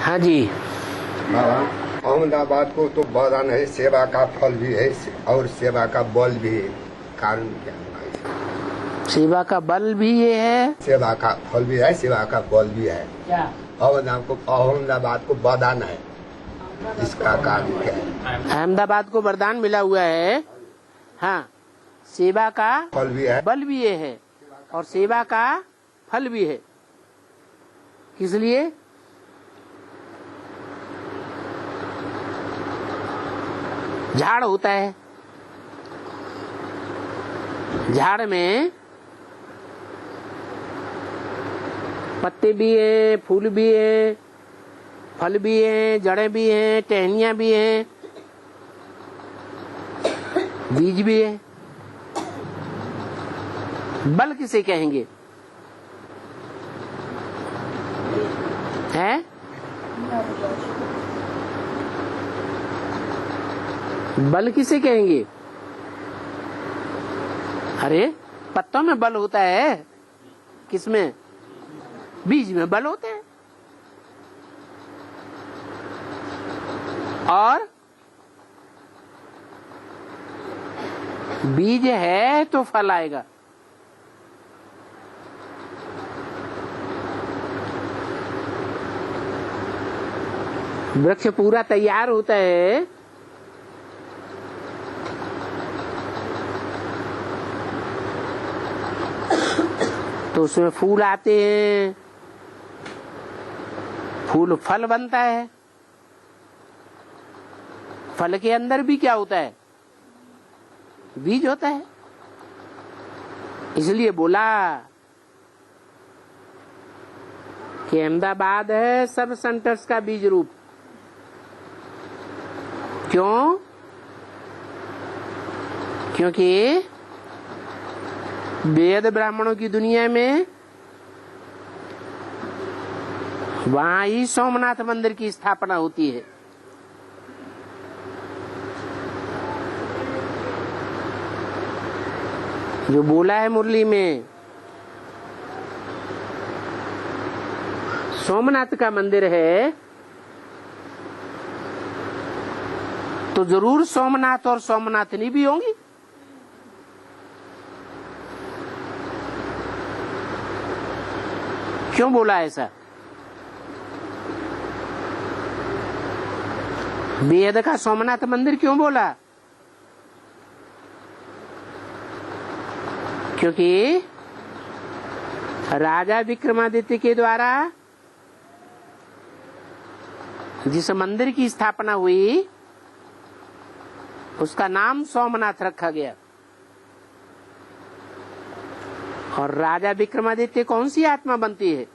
हाँ जी। बाबा, अहमदाबाद को तो वरदान है, सेवा का फल भी है और सेवा का बल भी है। कारण क्या है? सेवा का बल भी ये है, सेवा का फल भी है, सेवा का बल भी है। क्या अहमदाबाद को वरदान है, इसका कारण क्या है? अहमदाबाद को वरदान मिला हुआ है। हाँ, सेवा का फल भी है, बल भी ये है और सेवा का फल भी है। किस लिए? झाड़ होता है, झाड़ में पत्ते भी हैं, फूल भी हैं, फल भी हैं, जड़ें भी हैं, टहनियां भी हैं, बीज भी है। बल किसे कहेंगे? है बल किसे कहेंगे? अरे पत्तों में बल होता है, किसमें? बीज में बल होते हैं। और बीज है तो फल आएगा। वृक्ष पूरा तैयार होता है तो उसमें फूल आते हैं, फूल फल बनता है। फल के अंदर भी क्या होता है? बीज होता है। इसलिए बोला कि अहमदाबाद है सब सेंटर्स का बीज रूप। क्यों? क्योंकि वेद ब्राह्मणों की दुनिया में वहां ही सोमनाथ मंदिर की स्थापना होती है। जो बोला है मुरली में, सोमनाथ का मंदिर है तो जरूर सोमनाथ और सोमनाथनी भी होंगी। क्यों बोला ऐसा? वेद का सोमनाथ मंदिर क्यों बोला? क्योंकि राजा विक्रमादित्य के द्वारा जिस मंदिर की स्थापना हुई उसका नाम सोमनाथ रखा गया। और राजा विक्रमादित्य कौन सी आत्मा बनती है?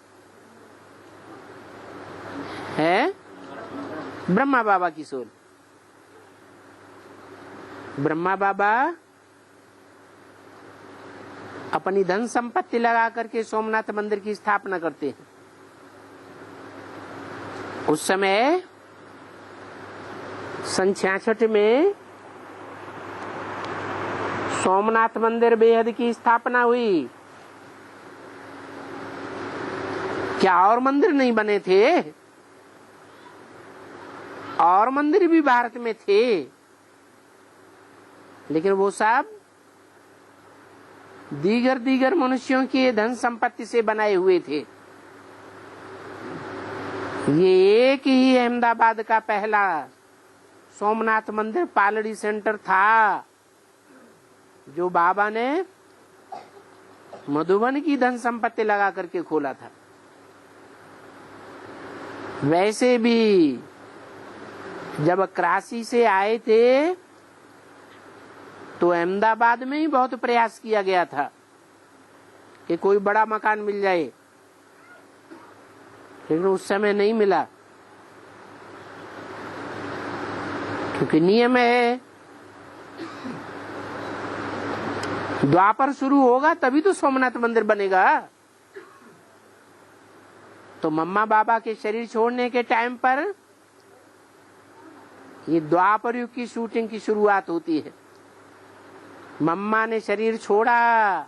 ब्रह्मा बाबा की सोल। ब्रह्मा बाबा अपनी धन संपत्ति लगा करके सोमनाथ मंदिर की स्थापना करते हैं। उस समय सन 66 में सोमनाथ मंदिर बेहद की स्थापना हुई। क्या और मंदिर नहीं बने थे? और मंदिर भी भारत में थे, लेकिन वो सब दीगर मनुष्यों के धन संपत्ति से बनाए हुए थे। ये एक ही अहमदाबाद का पहला सोमनाथ मंदिर पालड़ी सेंटर था जो बाबा ने मधुबन की धन संपत्ति लगा करके खोला था। वैसे भी जब कराची से आए थे तो अहमदाबाद में ही बहुत प्रयास किया गया था कि कोई बड़ा मकान मिल जाए, लेकिन उस समय नहीं मिला। क्योंकि नियम है द्वापर शुरू होगा तभी तो सोमनाथ मंदिर बनेगा। तो मम्मा बाबा के शरीर छोड़ने के टाइम पर ये द्वापर युग की शूटिंग की शुरुआत होती है। मम्मा ने शरीर छोड़ा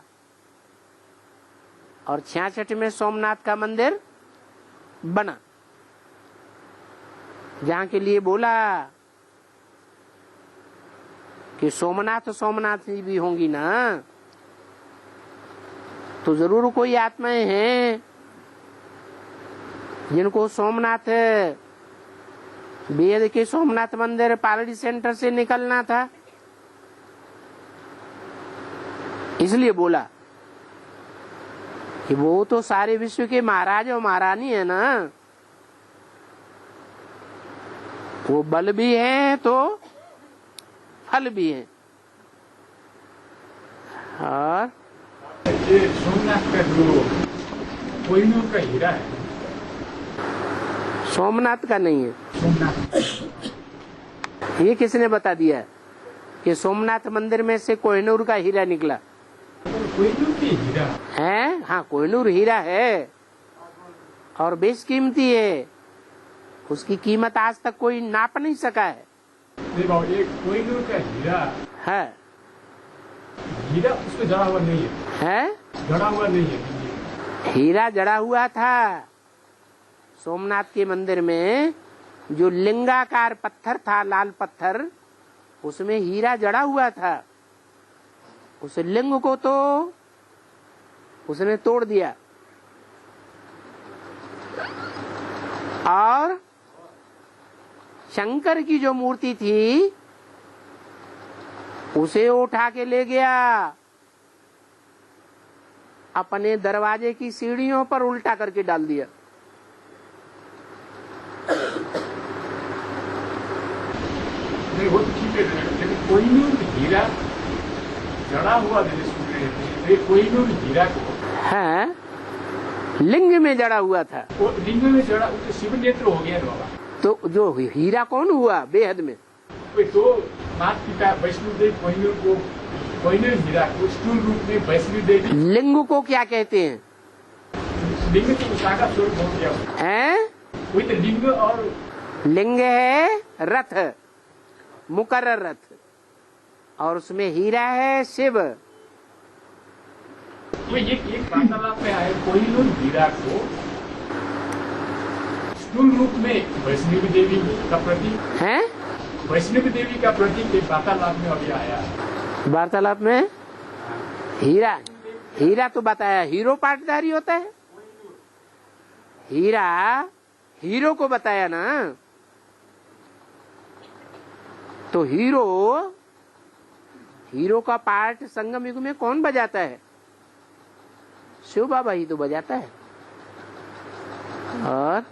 और 66 में सोमनाथ का मंदिर बना। जहाँ के लिए बोला कि सोमनाथ सोमनाथ जी भी होंगी ना, तो जरूर कोई आत्माएं हैं जिनको सोमनाथ बेद के सोमनाथ मंदिर पालड़ी सेंटर से निकलना था, इसलिए बोला कि वो तो सारे विश्व के महाराज और महारानी है ना, वो बल भी है तो फल भी है। और ये सोमनाथ का जो कोहिनूर का हीरा है, सोमनाथ का नहीं है। सोमनाथ ये किसने बता दिया कि सोमनाथ मंदिर में से कोहिनूर का हीरा निकला कोहिनूर की हीरा है? हाँ, कोहिनूर हीरा है और बेशकीमती है, उसकी कीमत आज तक कोई नाप नहीं सका है। नहीं बाबू, ये कोहिनूर का हीरा है हीरा उसमें जड़ा हुआ नहीं है, जड़ा हुआ नहीं है। हीरा जड़ा हुआ था सोमनाथ के मंदिर में, जो लिंगाकार पत्थर था, लाल पत्थर, उसमें हीरा जड़ा हुआ था। उस लिंग को तो उसने तोड़ दिया और शंकर की जो मूर्ति थी उसे उठा के ले गया, अपने दरवाजे की सीढ़ियों पर उल्टा करके डाल दिया। नहीं वो तो ठीक है, लेकिन कोहिनूर हीरा जड़ा हुआ ये कोहिनूर हीरा को है लिंग में जड़ा हुआ था। वो लिंग में जड़ा, तो शिव नेत्र हो गया बाबा। तो जो हीरा कौन हुआ बेहद में? तो माता पिता वैष्णो देवी कोहिनूर को, कोहिनूर हीरा को स्थूल रूप में वैष्णो देवी, लिंग को क्या कहते हैं? लिंग की शाखा स्वरूप हो गया हैं? वही तो लिंग। और लिंग है रथ, मुकर्रर रथ, और उसमें हीरा है शिव। वो एक वार्तालाप में आए कोहिनूर हीरा को स्थूल रूप में वैष्णवी देवी का प्रतीक है, वैष्णवी देवी का प्रतीक एक वार्तालाप में अभी आया। वार्तालाप में हीरा, हीरा तो बताया हीरो पाटधारी होता है, हीरा हीरो को बताया ना। तो हीरो का पार्ट संगम युग में कौन बजाता है? शिव बाबा ही तो बजाता है। और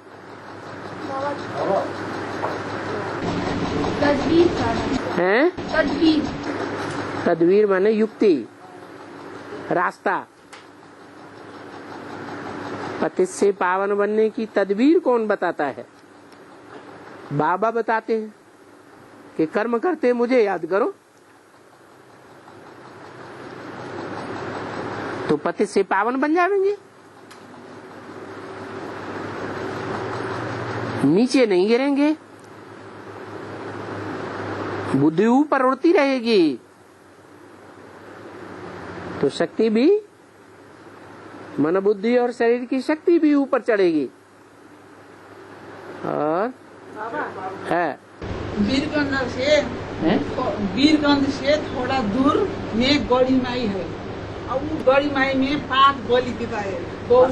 हैं? तदवीर माने युक्ति, रास्ता। पतित से पावन बनने की तदबीर कौन बताता है? बाबा बताते हैं कि कर्म करते मुझे याद करो। तो पतित से पावन बन जाएंगे, नीचे नहीं गिरेंगे, बुद्धि ऊपर उड़ती रहेगी, तो शक्ति भी, मन बुद्धि और शरीर की शक्ति भी ऊपर चढ़ेगी। और है वीरगंज से थोड़ा दूर में गड़ी माई है, और वो गड़ी माई में 5 बलि देता है, बहुत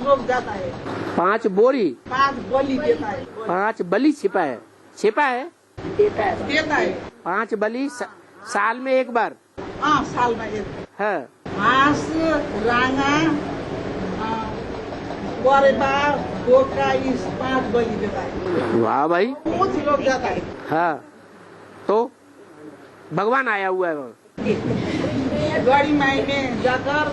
लोग जाता है। 5 बोरी, 5 बलि देता है, 5 बलि छिपा है, देता है 5 बलि साल में एक बार। साल में एक है घास, रांगा, बरेबा, बोका, इस 5 बलि देता है। वाह भाई, बहुत लोग जाता है। हाँ, तो भगवान आया हुआ है वहाँ। गड़ी माई में जाकर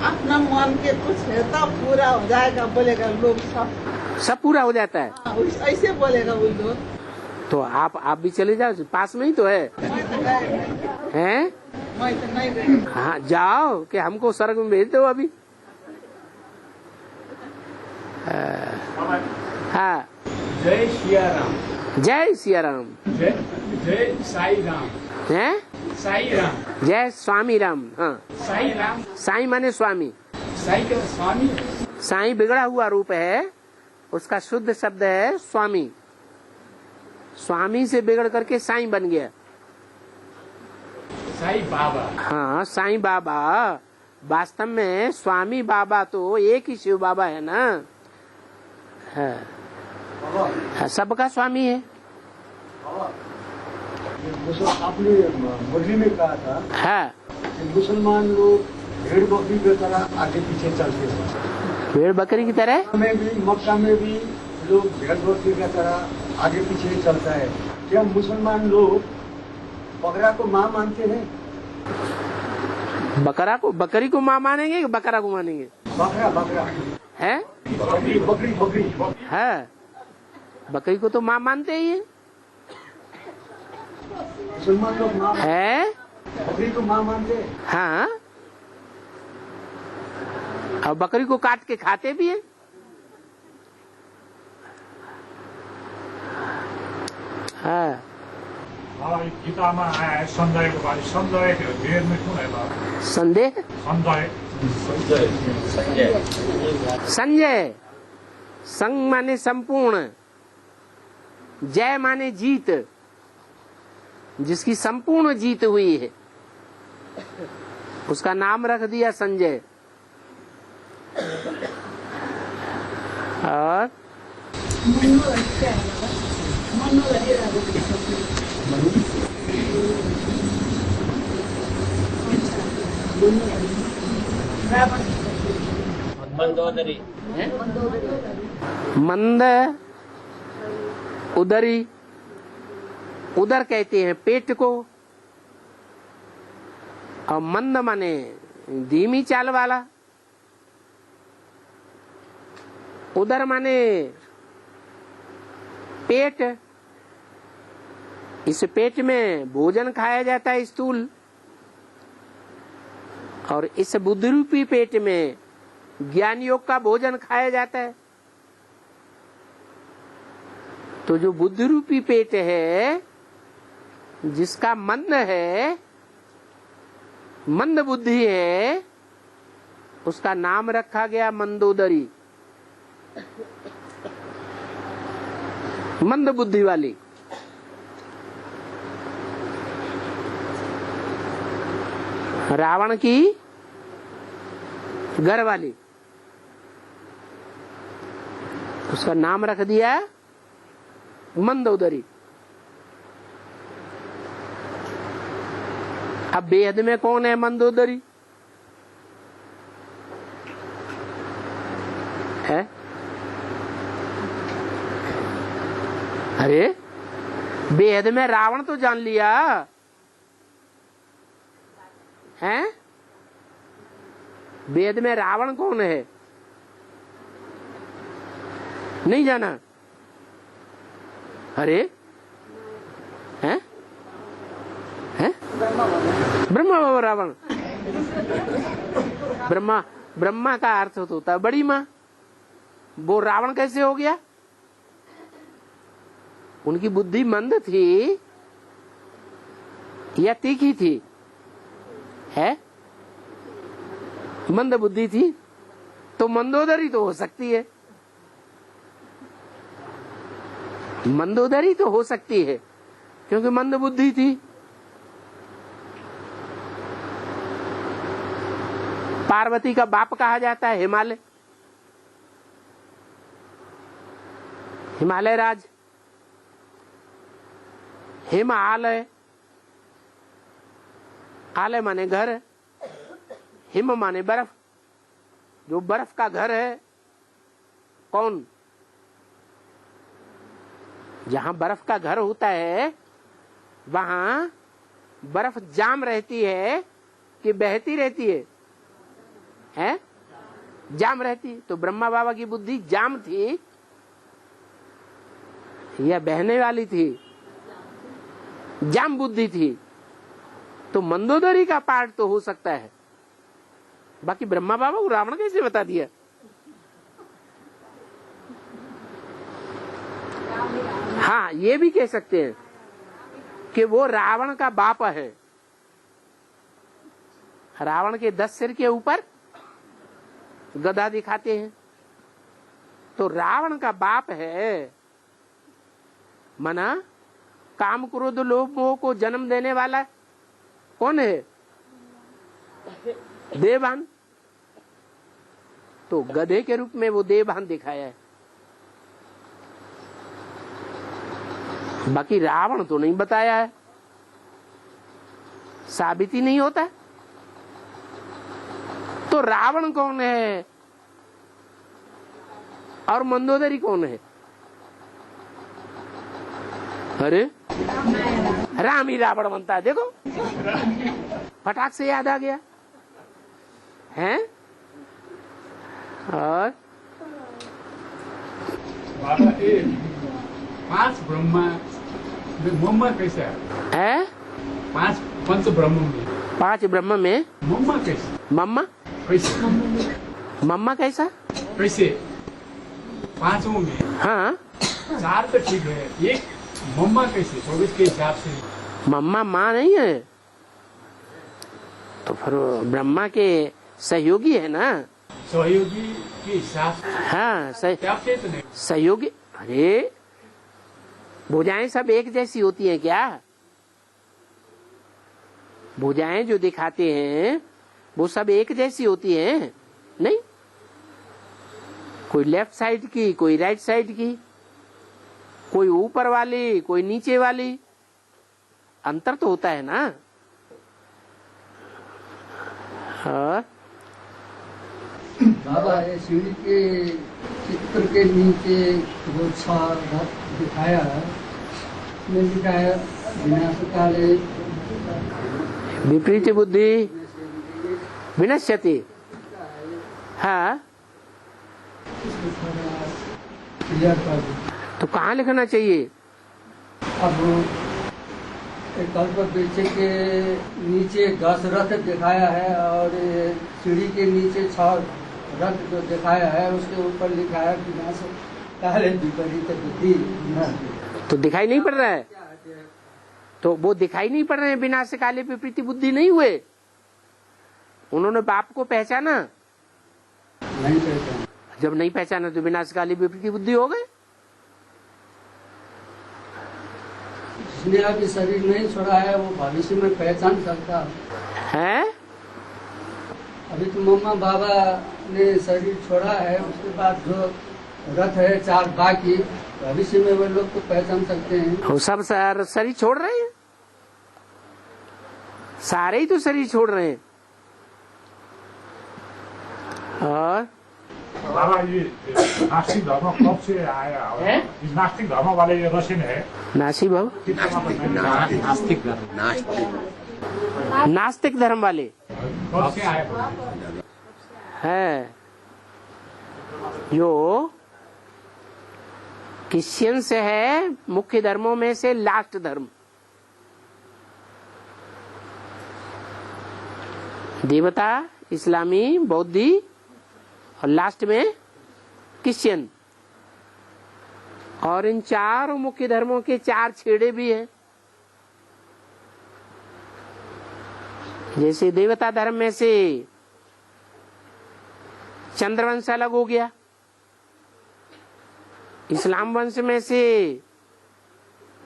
अपना मन के कुछ है तो पूरा हो जाएगा, बोलेगा लोग सब पूरा हो जाता है। ऐसे बोलेगा वो लोग। तो आप भी चले जाओ, पास में ही तो है। हैं? मैं तो नहीं गई। हाँ जाओ, कि हमको स्वर्ग में भेज दो अभी। हाँ, जय सिया राम, जय सिया राम, जय साई राम, हैं? साई राम, जय स्वामी राम। हाँ, साई राम, साई माने स्वामी, साई का स्वामी। साई बिगड़ा हुआ रूप है, उसका शुद्ध शब्द है स्वामी। स्वामी से बिगड़ करके साईं बन गया। साईं बाबा। हाँ, साईं बाबा। वास्तव में स्वामी बाबा तो एक ही शिव बाबा है ना। है, सबका स्वामी है। आपने मुरली में कहा था है कि मुसलमान लोग भेड़ बकरी की तरह आगे पीछे चलते हैं। भेड़ बकरी की तरह मक्का में भी लोग भेड़ बकरी की तरह आगे पीछे चलता है। क्या मुसलमान लोग बकरा को माँ मानते हैं? बकरी को माँ मानेंगे कि बकरा को मानेंगे? बकरा है, बकरी है, बकरी को तो माँ मानते ही है। मुसलमान लोग माँ है, बकरी को माँ मानते हैं। हाँ, और बकरी को काट के खाते भी है। हाँ, गीता में आया संजय को बारे। संजय के वेद में क्यों है? संदेह, संजय। संग माने संपूर्ण, जय माने जीत, जिसकी संपूर्ण जीत हुई है उसका नाम रख दिया संजय। और मंद उदरी, उदर कहते हैं पेट को, और मंद माने धीमी चाल वाला, उदर माने पेट। इस पेट में भोजन खाया जाता है स्थूल, और इस बुद्धि रूपी पेट में ज्ञान योग का भोजन खाया जाता है। तो जो बुद्धि रूपी पेट है, जिसका मंद है, मंद बुद्धि है, उसका नाम रखा गया मंदोदरी, मंद बुद्धि वाली। रावण की घर वाली, उसका नाम रख दिया मंदोदरी। अब बेहद में कौन है मंदोदरी? है? अरे बेहद में रावण तो जान लिया है। वेद में रावण कौन है? नहीं जाना? अरे हैं? हैं? ब्रह्मा बाबा रावण। ब्रह्मा का अर्थ होता है बड़ी माँ। वो रावण कैसे हो गया? उनकी बुद्धि मंद थी या तीखी थी? है, मंद बुद्धि थी तो मंदोदरी तो हो सकती है। मंदोदरी तो हो सकती है क्योंकि मंद बुद्धि थी। पार्वती का बाप कहा जाता है हिमालय, हिमालय राज, हिमालय। आलय माने घर, हिम माने बर्फ। जो बर्फ का घर है कौन? जहां बर्फ का घर होता है वहां बर्फ जाम रहती है कि बहती रहती है? हैं? जाम रहती। तो ब्रह्मा बाबा की बुद्धि जाम थी या बहने वाली थी? जाम बुद्धि थी। तो मंदोदरी का पार्ट तो हो सकता है, बाकी ब्रह्मा बाबा को रावण कैसे बता दिया? हाँ, ये भी कह सकते हैं कि वो रावण का बाप है। रावण के 10 सिर के ऊपर गदा दिखाते हैं, तो रावण का बाप है। मना काम क्रोध लोभ मोह को जन्म देने वाला कौन है? देवभान। तो गधे के रूप में वो देवभान दिखाया है, बाकी रावण तो नहीं बताया है, साबित ही नहीं होता। तो रावण कौन है और मंदोदरी कौन है? अरे राम ही रावण बनता है, देखो फटाक से याद आ गया है। और बाबा ये 5 ब्रह्मा में मम्मा कैसा है? 5 पंच ब्रह्म में 5 ब्रह्म में मम्मा कैसे? मम्मा कैसे? मम्मा कैसा? कैसे 5 में? हाँ 4 तो ठीक है, एक मम्मा कैसे 24 के हिसाब से? मम्मा माँ नहीं है तो फिर ब्रह्मा के सहयोगी है ना। सहयोगी के हिसाब से हाँ क्या तो नहीं? सहयोगी। अरे भुजाएं सब एक जैसी होती हैं क्या? भुजाएं जो दिखाते हैं वो सब एक जैसी होती हैं? नहीं, कोई लेफ्ट साइड की, कोई राइट साइड की, कोई ऊपर वाली, कोई नीचे वाली, अंतर तो होता है ना। हाँ बाबा ये सीढ़ी के चित्र के नीचे जो दिखाया है, में लिखा है विनाशकाले विपरीत बुद्धि विनश्यति। हाँ क्लियर कर दो। तो कहाँ लिखना चाहिए? अब कल्प वृक्ष के नीचे 10 रथ दिखाया है और सीढ़ी के नीचे 6 रथ जो दिखाया है उसके ऊपर लिखा है विनाशकाले विपरीत बुद्धि। तो दिखाई नहीं पड़ रहा है? तो वो दिखाई नहीं पड़ रहे हैं, विनाशकाले विपरीत बुद्धि नहीं हुए। उन्होंने बाप को पहचाना नहीं पहचाना। जब नहीं पहचाना तो विनाशकाले विपरीत बुद्धि हो गए। जिसने अभी शरीर नहीं छोड़ा है वो भविष्य में पहचान सकता है। अभी तो मम्मा बाबा ने शरीर छोड़ा है, उसके बाद जो रथ है 4 बाकी, भविष्य में वो लोग तो पहचान सकते हैं। वो सब शरीर छोड़ रहे हैं, सारे ही तो शरीर छोड़ रहे हैं। और बाबा ये नास्तिक धर्म कब से आया है? इस नास्तिक धर्म वाले ये रशियन है नासिक भाव नास्तिक धर्म वाले कब से आया है? जो क्रिश्चियन से है मुख्य धर्मों में से लास्ट धर्म, देवता, इस्लामी, बौद्धि और लास्ट में क्रिश्चियन। और इन 4 मुख्य धर्मों के 4 छेड़े भी हैं। जैसे देवता धर्म में से चंद्रवंश अलग हो गया, इस्लाम वंश में से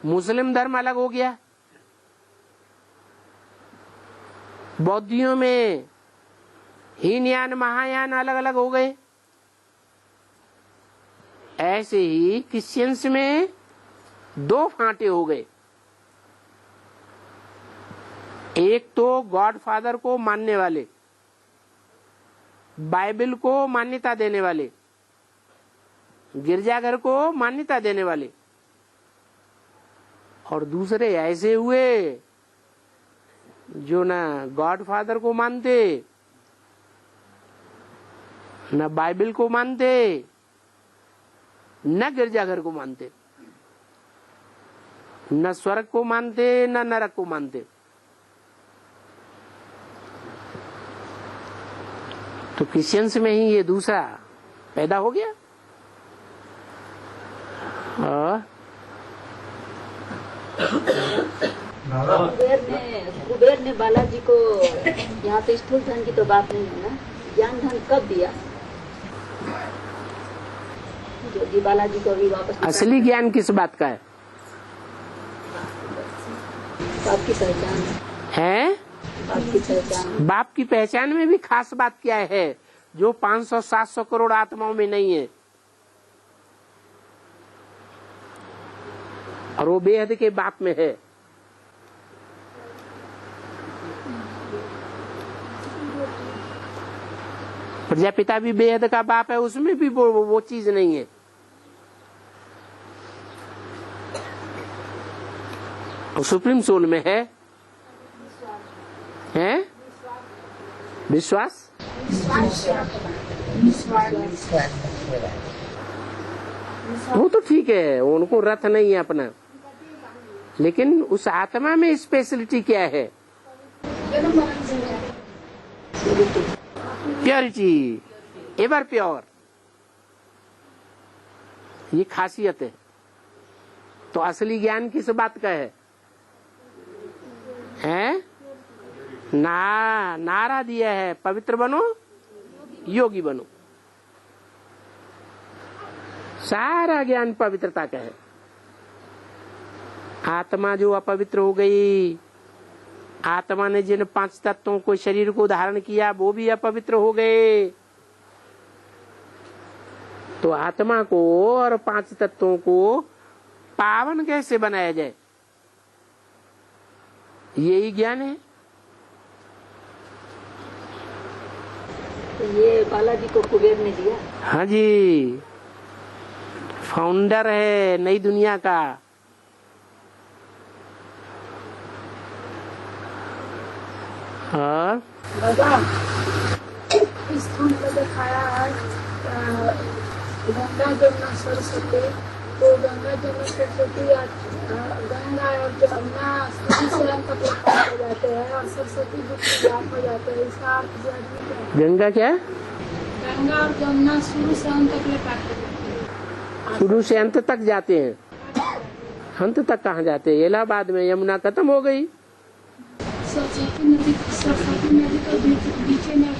मुस्लिम धर्म अलग हो गया, बौद्धियों में हीनयान महायान अलग अलग हो गए। ऐसे ही क्रिश्चियंस में 2 फांटे हो गए। एक तो गॉड फादर को मानने वाले, बाइबल को मान्यता देने वाले, गिरजाघर को मान्यता देने वाले, और दूसरे ऐसे हुए जो ना गॉड फादर को मानते, न बाइबल को मानते, न गिरजाघर को मानते, न स्वर्ग को मानते, न नरक को मानते। तो क्रिश्चियंस में ही ये दूसरा पैदा हो गया। और कुबेर ने बालाजी को, यहाँ तो स्थूल धन की तो बात नहीं है ना, ज्ञान धन कब दिया? जो जी बालाजी को अभी वापस असली ज्ञान किस बात का है? बाप की पहचान है। बाप की पहचान बाप की पहचान में भी खास बात क्या है जो 500-700 करोड़ आत्माओं में नहीं है, और वो बेहद के बाप में है। प्रजापिता भी बेहद का बाप है, उसमें भी वो चीज नहीं है। और सुप्रीम सोल में है विश्वास। वो तो ठीक है, उनको रथ नहीं है अपना, लेकिन उस आत्मा में स्पेशलिटी क्या है? प्योरिटी, एवर प्योर, ये खासियत है। तो असली ज्ञान किस बात का है? नारा दिया है, पवित्र बनो, योगी बनो। सारा ज्ञान पवित्रता का है। आत्मा जो अपवित्र हो गई, आत्मा ने जिन 5 तत्वों को शरीर को धारण किया वो भी अपवित्र हो गए। तो आत्मा को और 5 तत्वों को पावन कैसे बनाया जाए, यही ज्ञान है। तो ये बालाजी को कुबेर ने दिया। हाँ जी, फाउंडर है नई दुनिया का। और इस खंड में दिखाया है गंगा जमुना सरस्वती, तो गंगा जमुना सरस्वती गंगा और जमुना स्वयं तक प्राप्त हो जाते हैं और सरस्वती जी प्राप्त हो जाते हैं। इसका अर्थ क्या है? गंगा क्या? गंगा और जमुना शुरू से अंत तक प्राप्त हो जाते हैं। शुरू से अंत तक जाते हैं। अंत तक कहाँ जाते हैं? इलाहाबाद में यमुना खत्म हो गई। सरस्वती नदी का बीच में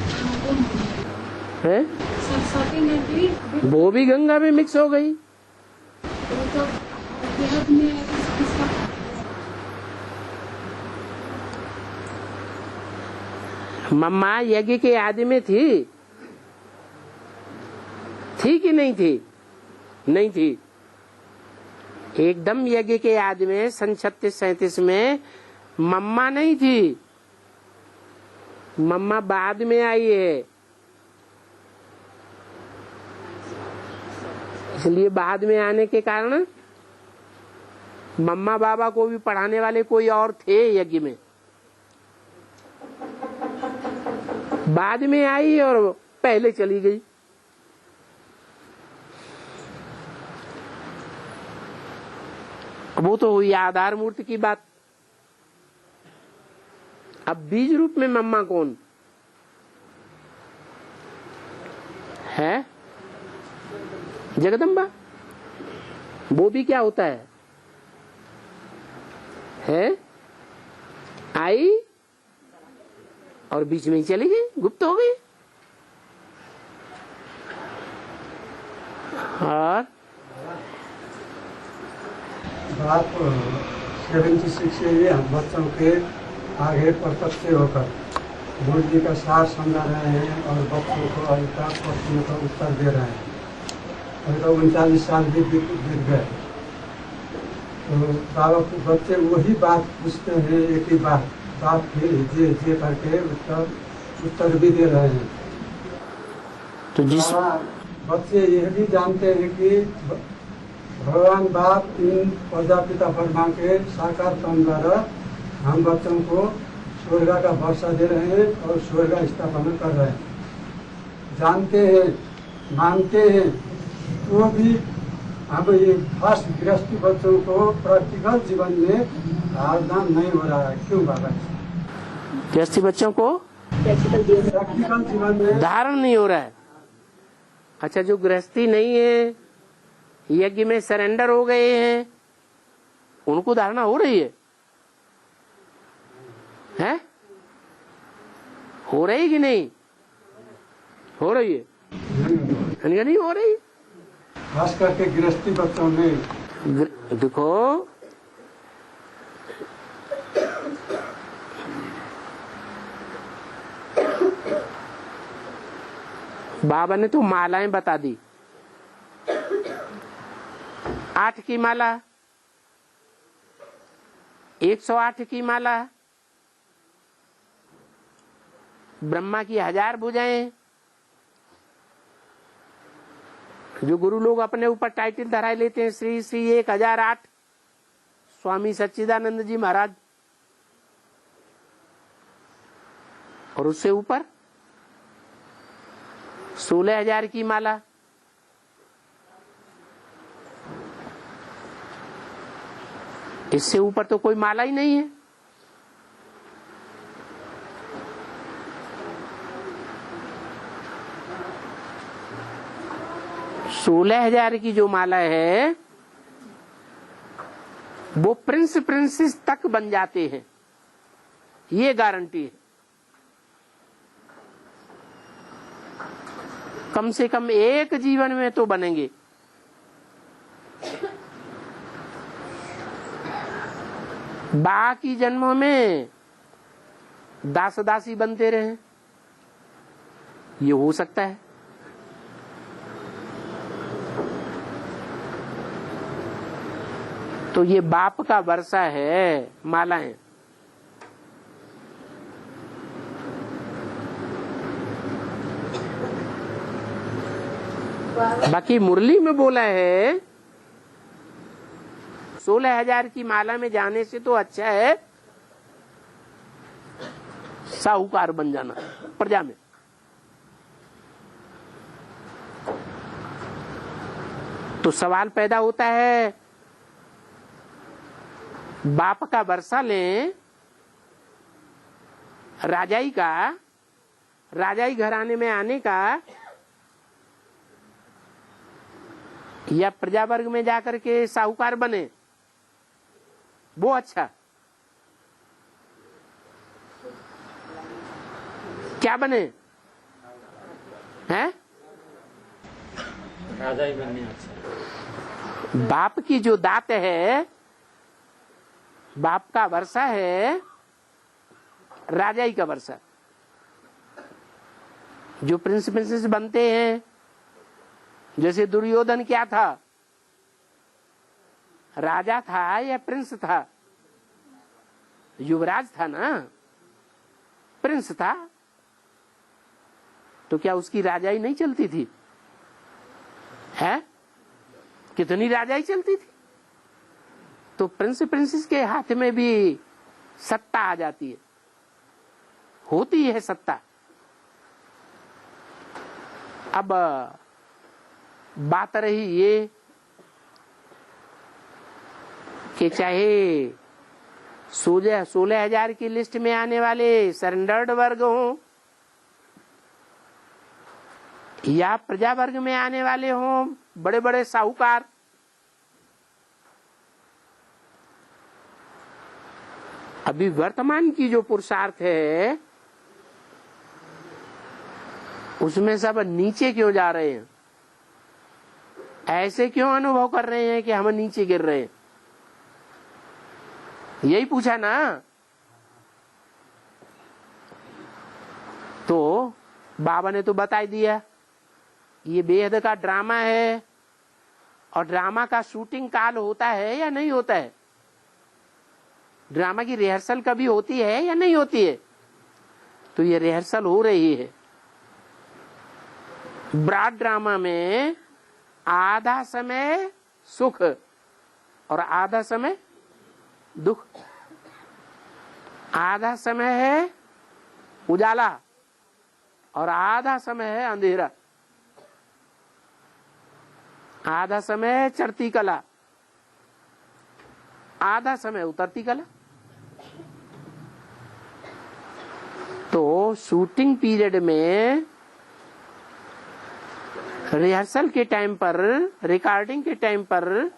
है, सरस्वती नदी वो भी गंगा में मिक्स हो गई। वो तो बेहद में इसका मम्मा यज्ञ के आदि में थी कि नहीं थी? नहीं थी। एकदम यज्ञ के आदि में सन 36-37 में मम्मा नहीं थी। मम्मा बाद में आई है, इसलिए बाद में आने के कारण मम्मा बाबा को भी पढ़ाने वाले कोई और थे यज्ञ में। बाद में आई और पहले चली गई। वो तो हुई आधार मूर्ति की बात। अब बीज रूप में मम्मा कौन है? जगदम्बा। वो भी क्या होता है? आई और बीच में ही चली गई, गुप्त हो गई। और बात 76 से ये हम बच्चों के आगे प्रत्यक्ष होकर मूर्ति जी का सार समझा रहे हैं और बच्चों को अभी तक प्रश्नों का उत्तर दे रहे हैं। अभी तो 39 साल भी बीत गए, तो बाबा के बच्चे वही बात पूछते हैं, एक ही बात जे करके उत्तर भी दे रहे हैं। तो जिस बच्चे यह भी जानते हैं कि भगवान बाप इन प्रजापिता ब्रह्मा के साकार तन द्वारा हम बच्चों को स्वर्ग का वर्षा दे रहे हैं और स्वर्ग स्थापना कर रहे हैं। जानते हैं, मानते हैं, तो भी अब ये फास्ट गृहस्थी बच्चों को प्रैक्टिकल जीवन में आदान नहीं हो रहा है। क्यों बाबा? गृहस्थी बच्चों को प्रैक्टिकल जीवन में धारण नहीं हो रहा है। अच्छा, जो गृहस्थी नहीं है, यज्ञ में सरेंडर हो गए हैं, उनको धारणा हो रही है? हैं? हो रही कि नहीं हो रही है? नहीं हो रही। खास करके गृहस्थी बच्चों में देखो, बाबा ने तो मालाएं बता दी। 8 की माला, 108 की माला, ब्रह्मा की 1000 भुजाएं। जो गुरु लोग अपने ऊपर टाइटल धराए लेते हैं, श्री श्री 1008 स्वामी सच्चिदानंद जी महाराज, और उससे ऊपर 16,000 की माला। इससे ऊपर तो कोई माला ही नहीं है। सोलह 16,000 की जो माला है वो प्रिंस प्रिंसेस तक बन जाते हैं, ये गारंटी है। कम से कम एक जीवन में तो बनेंगे। बाकी जन्मों में दास दासी बनते रहे, ये हो सकता है। तो ये बाप का वर्षा है मालाएं। बाकी मुरली में बोला है 16,000 की माला में जाने से तो अच्छा है साहूकार बन जाना प्रजा में। तो सवाल पैदा होता है, बाप का वर्षा लें, राजाई घराने में आने का, या प्रजा वर्ग में जाकर के साहूकार बने, वो अच्छा? क्या बने हैं? राजा ही बनने अच्छा। बाप की जो दात है, बाप का वर्षा है, राजाई का वर्षा। जो प्रिंस प्रिंसेस बनते हैं, जैसे दुर्योधन क्या था, राजा था या प्रिंस था? युवराज था ना, प्रिंस था। तो क्या उसकी राजाई नहीं चलती थी? है कितनी राजाई चलती थी। तो प्रिंस प्रिंसेस के हाथ में भी सत्ता आ जाती है, होती है सत्ता। अब बात रही ये कि चाहे 16,000 की लिस्ट में आने वाले सरेंडर्ड वर्ग हों या प्रजा वर्ग में आने वाले हों बड़े बड़े साहूकार, अभी वर्तमान की जो पुरुषार्थ है उसमें सब नीचे क्यों जा रहे हैं? ऐसे क्यों अनुभव कर रहे हैं कि हम नीचे गिर रहे हैं? यही पूछा ना। तो बाबा ने तो बता दिया, ये बेहद का ड्रामा है, और ड्रामा का शूटिंग काल होता है या नहीं होता है? ड्रामा की रिहर्सल कभी होती है या नहीं होती है? तो ये रिहर्सल हो रही है। ब्रॉड ड्रामा में आधा समय सुख और आधा समय दुख, आधा समय है उजाला और आधा समय है अंधेरा, आधा समय है चढ़ती कला, आधा समय उतरती कला। तो शूटिंग पीरियड में, रिहर्सल के टाइम पर, रिकॉर्डिंग के टाइम पर,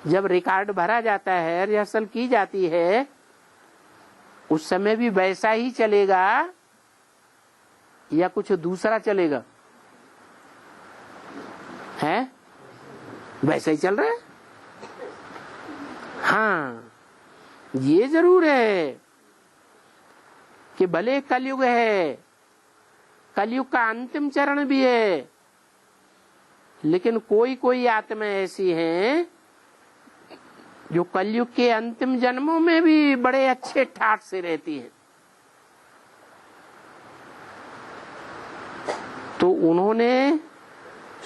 जब रिकॉर्ड भरा जाता है, रिहर्सल की जाती है, उस समय भी वैसा ही चलेगा या कुछ दूसरा चलेगा? है वैसा ही चल रहा है। हाँ, ये जरूर है कि भले कलयुग है, कलयुग का अंतिम चरण भी है, लेकिन कोई कोई आत्मा ऐसी हैं जो कलयुग के अंतिम जन्मों में भी बड़े अच्छे ठाट से रहती हैं। तो उन्होंने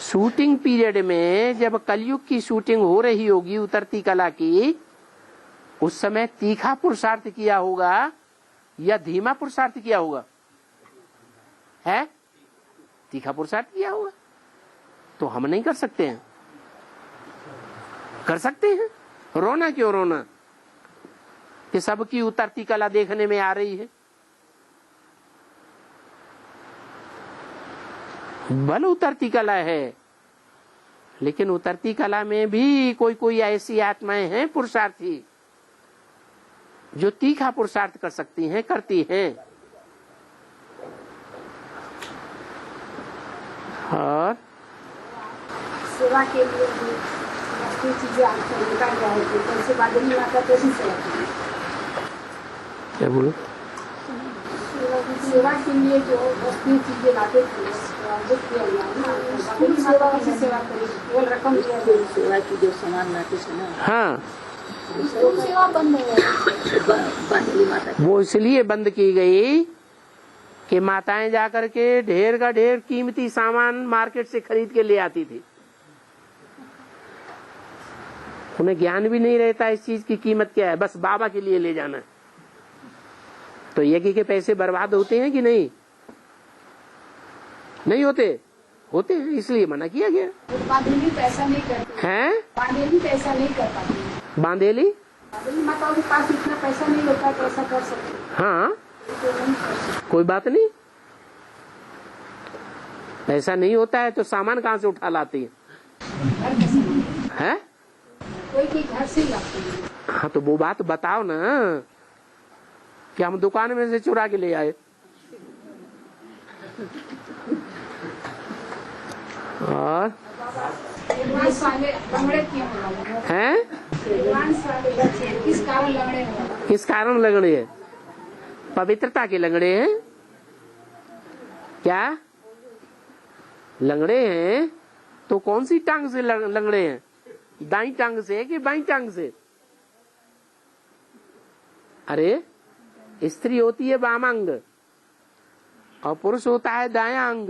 शूटिंग पीरियड में, जब कलयुग की शूटिंग हो रही होगी उतरती कला की, उस समय तीखा पुरुषार्थ किया होगा या धीमा पुरुषार्थ किया होगा? है तीखा पुरुषार्थ किया होगा। तो हम नहीं कर सकते हैं? कर सकते हैं। रोना क्यों रोना कि सबकी उतरती कला देखने में आ रही है? भले उतरती कला है, लेकिन उतरती कला में भी कोई कोई ऐसी आत्माएं हैं पुरुषार्थी जो तीखा पुरुषार्थ कर सकती हैं, करती हैं। और सेवा के लिए भी वस्तु चीजें आपको निकाल जाए तो कैसे बादली माता कैसी सेवा करें? क्या बोलो? सेवा के लिए जो वस्तु चीजें लाते थे बुक किया गया ना, बादली माता कैसी सेवा करें? केवल रकम दिया गया, सेवा की जो सामान लाते थे ना, हाँ, तो सेवा बंद हो गई। बादली माता वो इसलिए बंद की गई कि माताएं जाकर के ढेर का ढेर कीमती सामान मार्केट से खरीद के ले आती थी। उन्हें ज्ञान भी नहीं रहता इस चीज की कीमत क्या है, बस बाबा के लिए ले जाना है। तो यज्ञ के पैसे बर्बाद होते हैं कि नहीं? नहीं होते? होते हैं, इसलिए मना किया गया। बांधेली पैसा नहीं करती हैं? बांधेली पैसा नहीं कर पाती। बांधेली बांधेली माताओं के पास इतना पैसा नहीं होता तो ऐसा कर सकते। हाँ, तो नहीं कर सकते। कोई बात नहीं। ऐसा नहीं होता है तो सामान कहाँ से उठा लाती घर का सामान है? कोई के घर से ही लाते हैं। हाँ, तो वो बात बताओ ना कि हम दुकान में से चुरा के ले आए। और एडवांस वाले लंगड़े क्यों हो रहे हैं? हैं? एडवांस वाले बच्चे किस कारण लंगड़े हो रहे हैं? किस कारण लंगड़े हैं? पवित्रता के लंगड़े हैं क्या? लंगड़े हैं तो कौन सी टांग से लंगड़े हैं? दाई टांग से कि बाई टांग से? अरे स्त्री होती है वाम अंग और पुरुष होता है दायां अंग,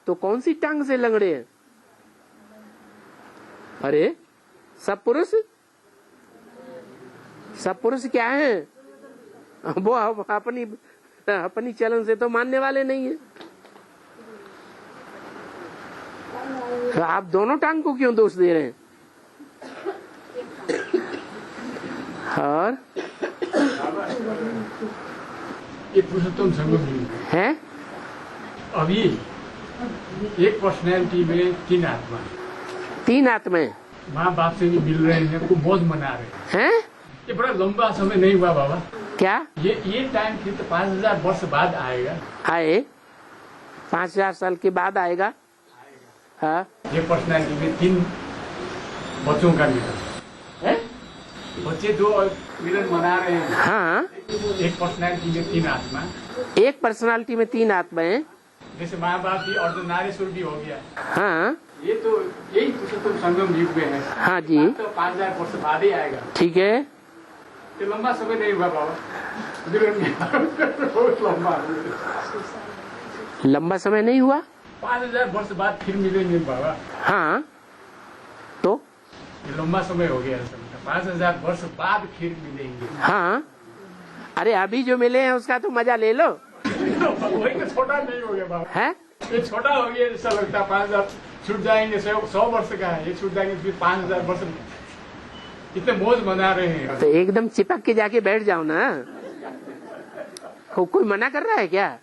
तो कौन सी टांग से लंगड़े हैं? अरे सब पुरुष क्या है? वो अपनी चलन से तो मानने वाले नहीं है। तो आप दोनों टांग को क्यों दोष दे रहे हैं? और ये पुरुषोत्तम संगम है अभी एक पर्सनैलिटी में तीन आत्मा, तीन आत्माएं माँ बाप से भी मिल रहे हैं, खूब मौज मना रहे हैं। हैं? ये बड़ा लंबा समय नहीं हुआ बाबा। क्या ये टाइम फिर तो 5000 वर्ष बाद आएगा। आए? 5000 साल के बाद आएगा। हाँ, ये पर्सनैलिटी में तीन बच्चों का मिलन है। बच्चे दो मिलन मना रहे हैं। हाँ, एक पर्सनैलिटी में तीन आत्मा, एक पर्सनालिटी में तीन आत्माएं। जैसे माँ बाप भी और नारेश्वर भी हो गया। हाँ ये तो यही पुरुषोत्तम संगम युग में है। हाँ जी, तो 5000 वर्ष बाद ही आएगा। ठीक है। ये लंबा समय नहीं हुआ बाबा, बहुत लंबा। लंबा समय नहीं हुआ। 5000 वर्ष बाद फिर मिलेंगे बाबा। हाँ, तो ये लंबा समय हो गया। 5000 वर्ष बाद फिर मिलेंगे। हाँ, अरे अभी जो मिले हैं उसका तो मजा ले लो। वही तो छोटा नहीं हो गया बाबा। है? ये छोटा हो गया जैसा लगता है। 5000 छूट जाएंगे, 100 वर्ष का है, ये छूट जाएंगे फिर 5000 वर्ष। कितने मौज मना रहे हैं। तो एकदम चिपक के जाके बैठ जाओ ना। कोई मना कर रहा है क्या?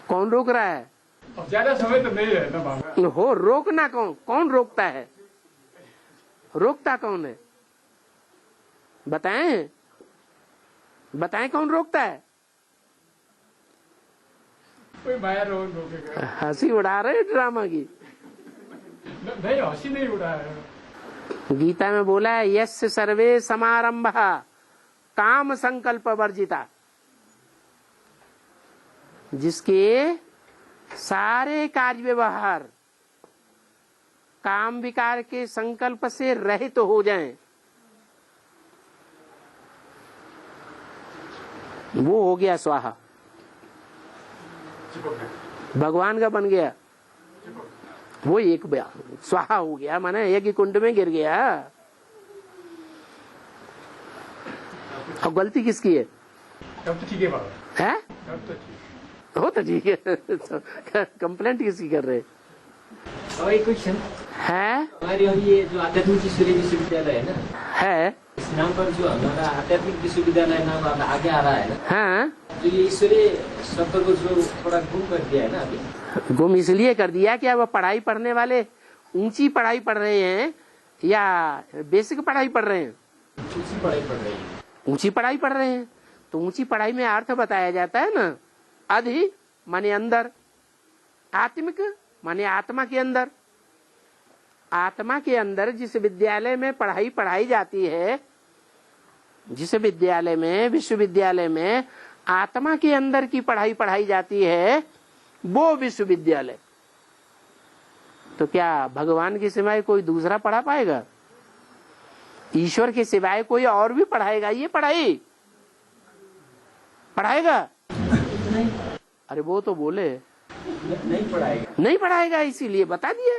कौन रोक रहा है? अब ज्यादा समय तो नहीं है ना बाबा। हो, रोकना कौन रोकता है? रोकता कौन है? बताएं कौन रोकता है? कोई माया रोकेगा। हंसी उड़ा रहे ड्रामा की। नहीं, हंसी नहीं उड़ा है। गीता में बोला है यस्य सर्वे समारंभा काम संकल्प वर्जिता। जिसके सारे कार्य व्यवहार काम विकार के संकल्प से रहित हो जाएं, वो हो गया स्वाहा, भगवान का बन गया। वो एक स्वाहा हो गया, माने एक कुंड में गिर गया। अब गलती किसकी है? तब तो ठीक है बाबा, है तब तो ठीक। हो तो ठीक है। कंप्लेंट किसकी कर रहे और एक क्वेश्चन है? हमारी और ये जो आध्यात्मिक ईश्वरीय विश्वविद्यालय है ना, है इस नाम पर जो हमारा आध्यात्मिक विश्वविद्यालय नाम अब आगे आ रहा है ना, हाँ, तो ये ईश्वरीय शब्द को जो थोड़ा गुम कर दिया है ना अभी। गुम इसलिए कर दिया कि अब पढ़ाई पढ़ने वाले ऊंची पढ़ाई पढ़ रहे हैं या बेसिक पढ़ाई पढ़ रहे हैं? ऊंची पढ़ाई पढ़ रही है। ऊंची पढ़ाई पढ़ रहे हैं तो ऊंची पढ़ाई में अर्थ बताया जाता है ना, अधि माने अंदर, आत्मिक माने आत्मा के अंदर। आत्मा के अंदर जिस विद्यालय में पढ़ाई पढ़ाई जाती है, जिस विद्यालय में विश्वविद्यालय में आत्मा के अंदर की पढ़ाई पढ़ाई जाती है, वो विश्वविद्यालय। तो क्या भगवान के सिवाय कोई दूसरा पढ़ा पाएगा? ईश्वर के सिवाय कोई और भी पढ़ाएगा ये पढ़ाई? पढ़ाएगा? अरे वो तो बोले नहीं पढ़ाएगा, नहीं पढ़ाएगा, इसीलिए बता दिया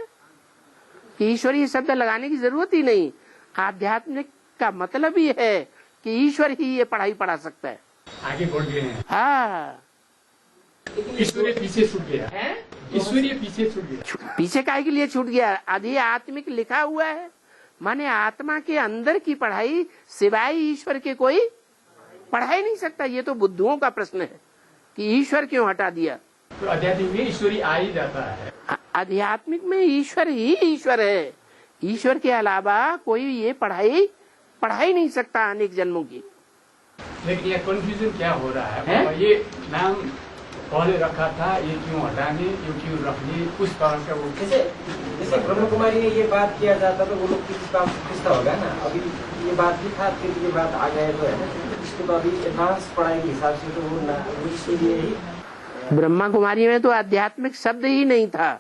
कि ईश्वरीय शब्द लगाने की जरूरत ही नहीं। आध्यात्मिक का मतलब ही है कि ईश्वर ही ये पढ़ाई पढ़ा सकता है। आगे बढ़ गए हैं, हाँ, ईश्वरीय पीछे छूट गया है, ईश्वरीय पीछे छूट गया। पीछे काहे के लिए छूट गया? अधि आत्मिक लिखा हुआ है, माने आत्मा के अंदर की पढ़ाई सिवाय ईश्वर के कोई पढ़ा ही नहीं सकता। ये तो बुद्धुओं का प्रश्न है कि ईश्वर क्यों हटा दिया। तो आध्यात्मिक में ईश्वरीय आ ही जाता है। आध्यात्मिक में ईश्वर ही ईश्वर है, ईश्वर के अलावा कोई ये पढ़ाई पढ़ा ही नहीं सकता अनेक जन्मों की। लेकिन ये कंफ्यूजन क्या हो रहा है? ये नाम पहले रखा था, ये क्यों हटाने, ये क्यों रखने, उस कारण का वो जैसे ब्रह्म कुमारी में ये बात किया जाता तो वो लोग किस काम से पूछता होगा ना। अभी ये बात भी था, फिर ये बात आ गए तो है ना, इसको तो अभी एडवांस पढ़ाई के हिसाब से तो वो इसलिए ही ब्रह्मा कुमारी में तो आध्यात्मिक शब्द ही नहीं था।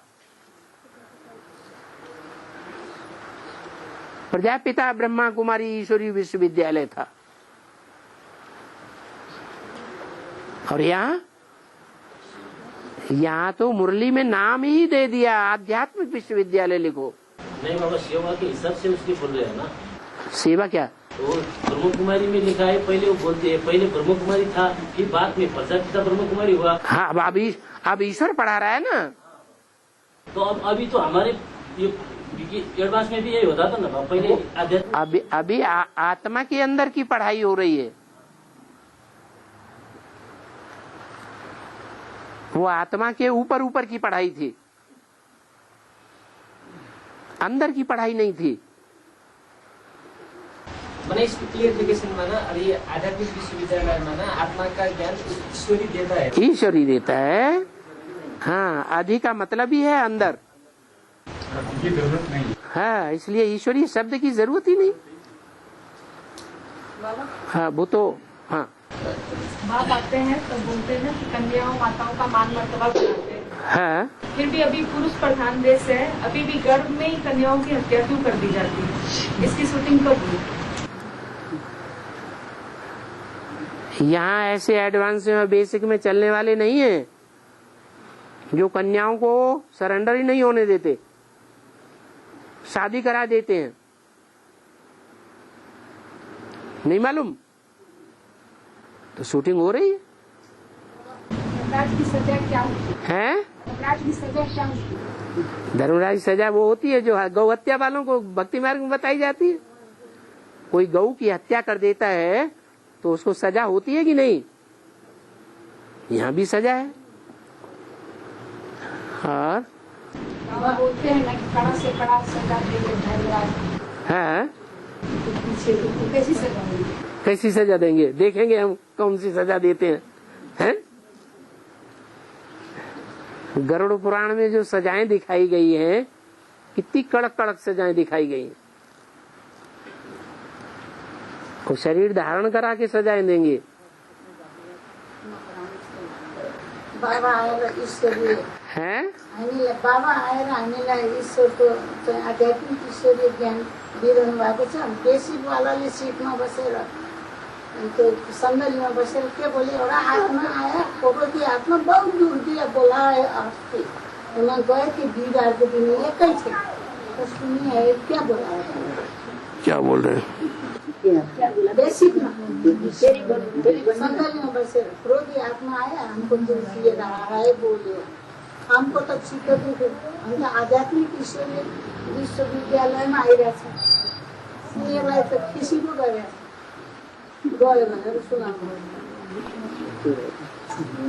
प्रजापिता ब्रह्मा कुमारी ईश्वरीय विश्वविद्यालय था। और यहाँ तो मुरली में नाम ही दे दिया, आध्यात्मिक विश्वविद्यालय लिखो। नहीं बाबा, सेवा के हिसाब से उसकी बोल रहे हैं ना। सेवा क्या? तो ब्रह्म कुमारी में लिखा है, पहले वो बोलते हैं पहले ब्रह्म कुमारी था, फिर बाद में प्रजापिता ब्रह्म कुमारी हुआ। हाँ, अब ईश्वर पढ़ा रहा है ना। तो अब अभी तो हमारे एडवांस में भी यही होता था ना, पहले अभी आत्मा के अंदर की पढ़ाई हो रही है। वो आत्मा के ऊपर ऊपर की पढ़ाई थी, अंदर की पढ़ाई नहीं थी। मैंने इसको क्लियरिफिकेशन माना, अरे आध्यात्मिक विश्वविद्यालय माना आत्मा का ज्ञान ईश्वरी देता है, ईश्वरी देता है। हाँ, आदि का मतलब ही है अंदर, ये जरूरत नहीं। हाँ, इसलिए ईश्वरीय शब्द की जरूरत ही नहीं। हाँ, वो तो हाँ, बात आते हैं तो बोलते हैं कि कन्याओं माताओं का मान मर्तबा बढ़ाते हैं। हाँ, फिर भी अभी पुरुष प्रधान देश है, अभी भी गर्भ में ही कन्याओं की हत्या क्यों कर दी जाती है? इसकी शूटिंग कब हुई? यहाँ ऐसे एडवांस में बेसिक में चलने वाले नहीं है जो कन्याओं को सरेंडर ही नहीं होने देते, शादी करा देते हैं। नहीं मालूम? तो शूटिंग हो रही है। धर्मराज की सजा क्या है? धर्मराज की सजा क्या होती? धर्मराज की सजा वो होती है जो गौ हत्या वालों को भक्ति मार्ग में बताई जाती है। कोई गौ की हत्या कर देता है तो उसको सजा होती है कि नहीं? यहाँ भी सजा है। और बोलते हैं ना कि कड़ा से कड़ा सजा देंगे धर्मराज। हाँ, तो पीछे तो कैसी सजा होगी? कैसी सजा देंगे? देखेंगे हम कौन सी सजा देते हैं। गरुड़ पुराण में जो सजाएं दिखाई गई हैं, कितनी कड़क कड़क सजाएं दिखाई गई हैं। वो शरीर धारण करा के सजाएं देंगे। बाबा आएर ईश्वरीय हैं? हामीलाई बाबा आएर हामीलाई ईश्वरको चाहिँ आध्यात्मिक ईश्वरीय ज्ञान दिइरहनु भएको छ। बेसीवालाले सिटमा बसेर त्यो सन्दलीमा बसेर के बोले, एउटा आत्मा आया परोती आत्मा बहुत दूर दिया बोलाए अस्ति वहाँ गए कि दीदार के दिन एक ही थे तो सुनिए क्या बोला है, क्या बोल रहे हैं? बेसिक में संदल में बसे क्रोधी आत्मा आया हमको दूर दिए रहा है बोले, हमको तो ठीक है हम तो आध्यात्मिक ईश्वरीय विश्वविद्यालय में आई रहे थे तो किसी को गए मैंने सुना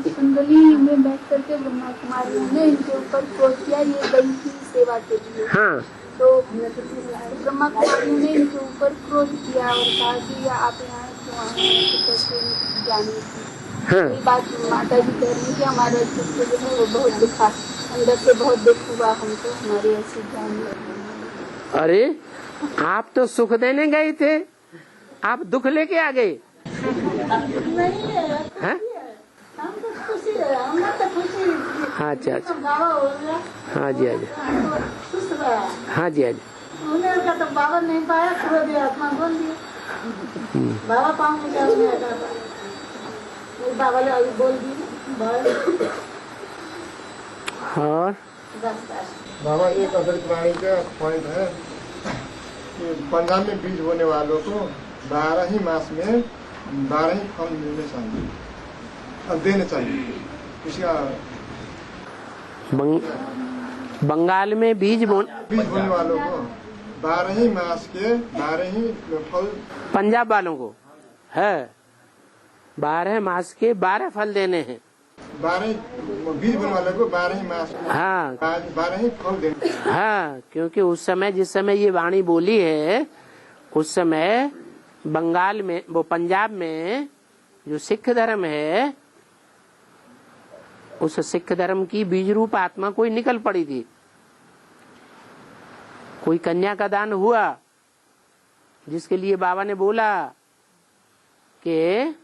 संदली में बैठ करके ब्रह्मा कुमारियों ने इनके ऊपर क्रोध किया ये गई की सेवा के लिए। हाँ। तो ब्रह्मा कुमारियों ने इनके ऊपर क्रोध किया और कहा कि आप यहाँ क्यों आए जाने की। हाँ। ये बात माता जी कह रही कि हमारा जो है वो बहुत दुखा, अंदर से बहुत दुख हुआ हमको हमारे ऐसी जान। अरे आप तो सुख देने गए थे, आप दुख लेके आ गए। हैं? अच्छा अच्छा, हाँ जी हाँ जी, हाँ जी हाँ जी। उन्हें तो बाबा नहीं पाया, क्रोधी आत्मा बोल दिया बाबा पाऊंगे क्या, बाबा ने अभी बोल दी। और बाबा एक अतिरिक्त वाणी का पॉइंट है कि पंजाब में बीज होने वालों को 12 ही मास में 12 ही फल मिलने चाहिए और देने चाहिए। इसका बंगाल में बीज होने वालों को 12 ही मास के 12 ही फल, पंजाब वालों को है 12 मास के 12 फल देने हैं। 12 बीज होने वालों को 12 ही मास, हाँ 12 ही फल देने। हाँ, क्योंकि उस समय जिस समय ये वाणी बोली है उस समय बंगाल में वो पंजाब में जो सिख धर्म है उस सिख धर्म की बीज रूप आत्मा कोई निकल पड़ी थी। कोई कन्या का दान हुआ जिसके लिए बाबा ने बोला कि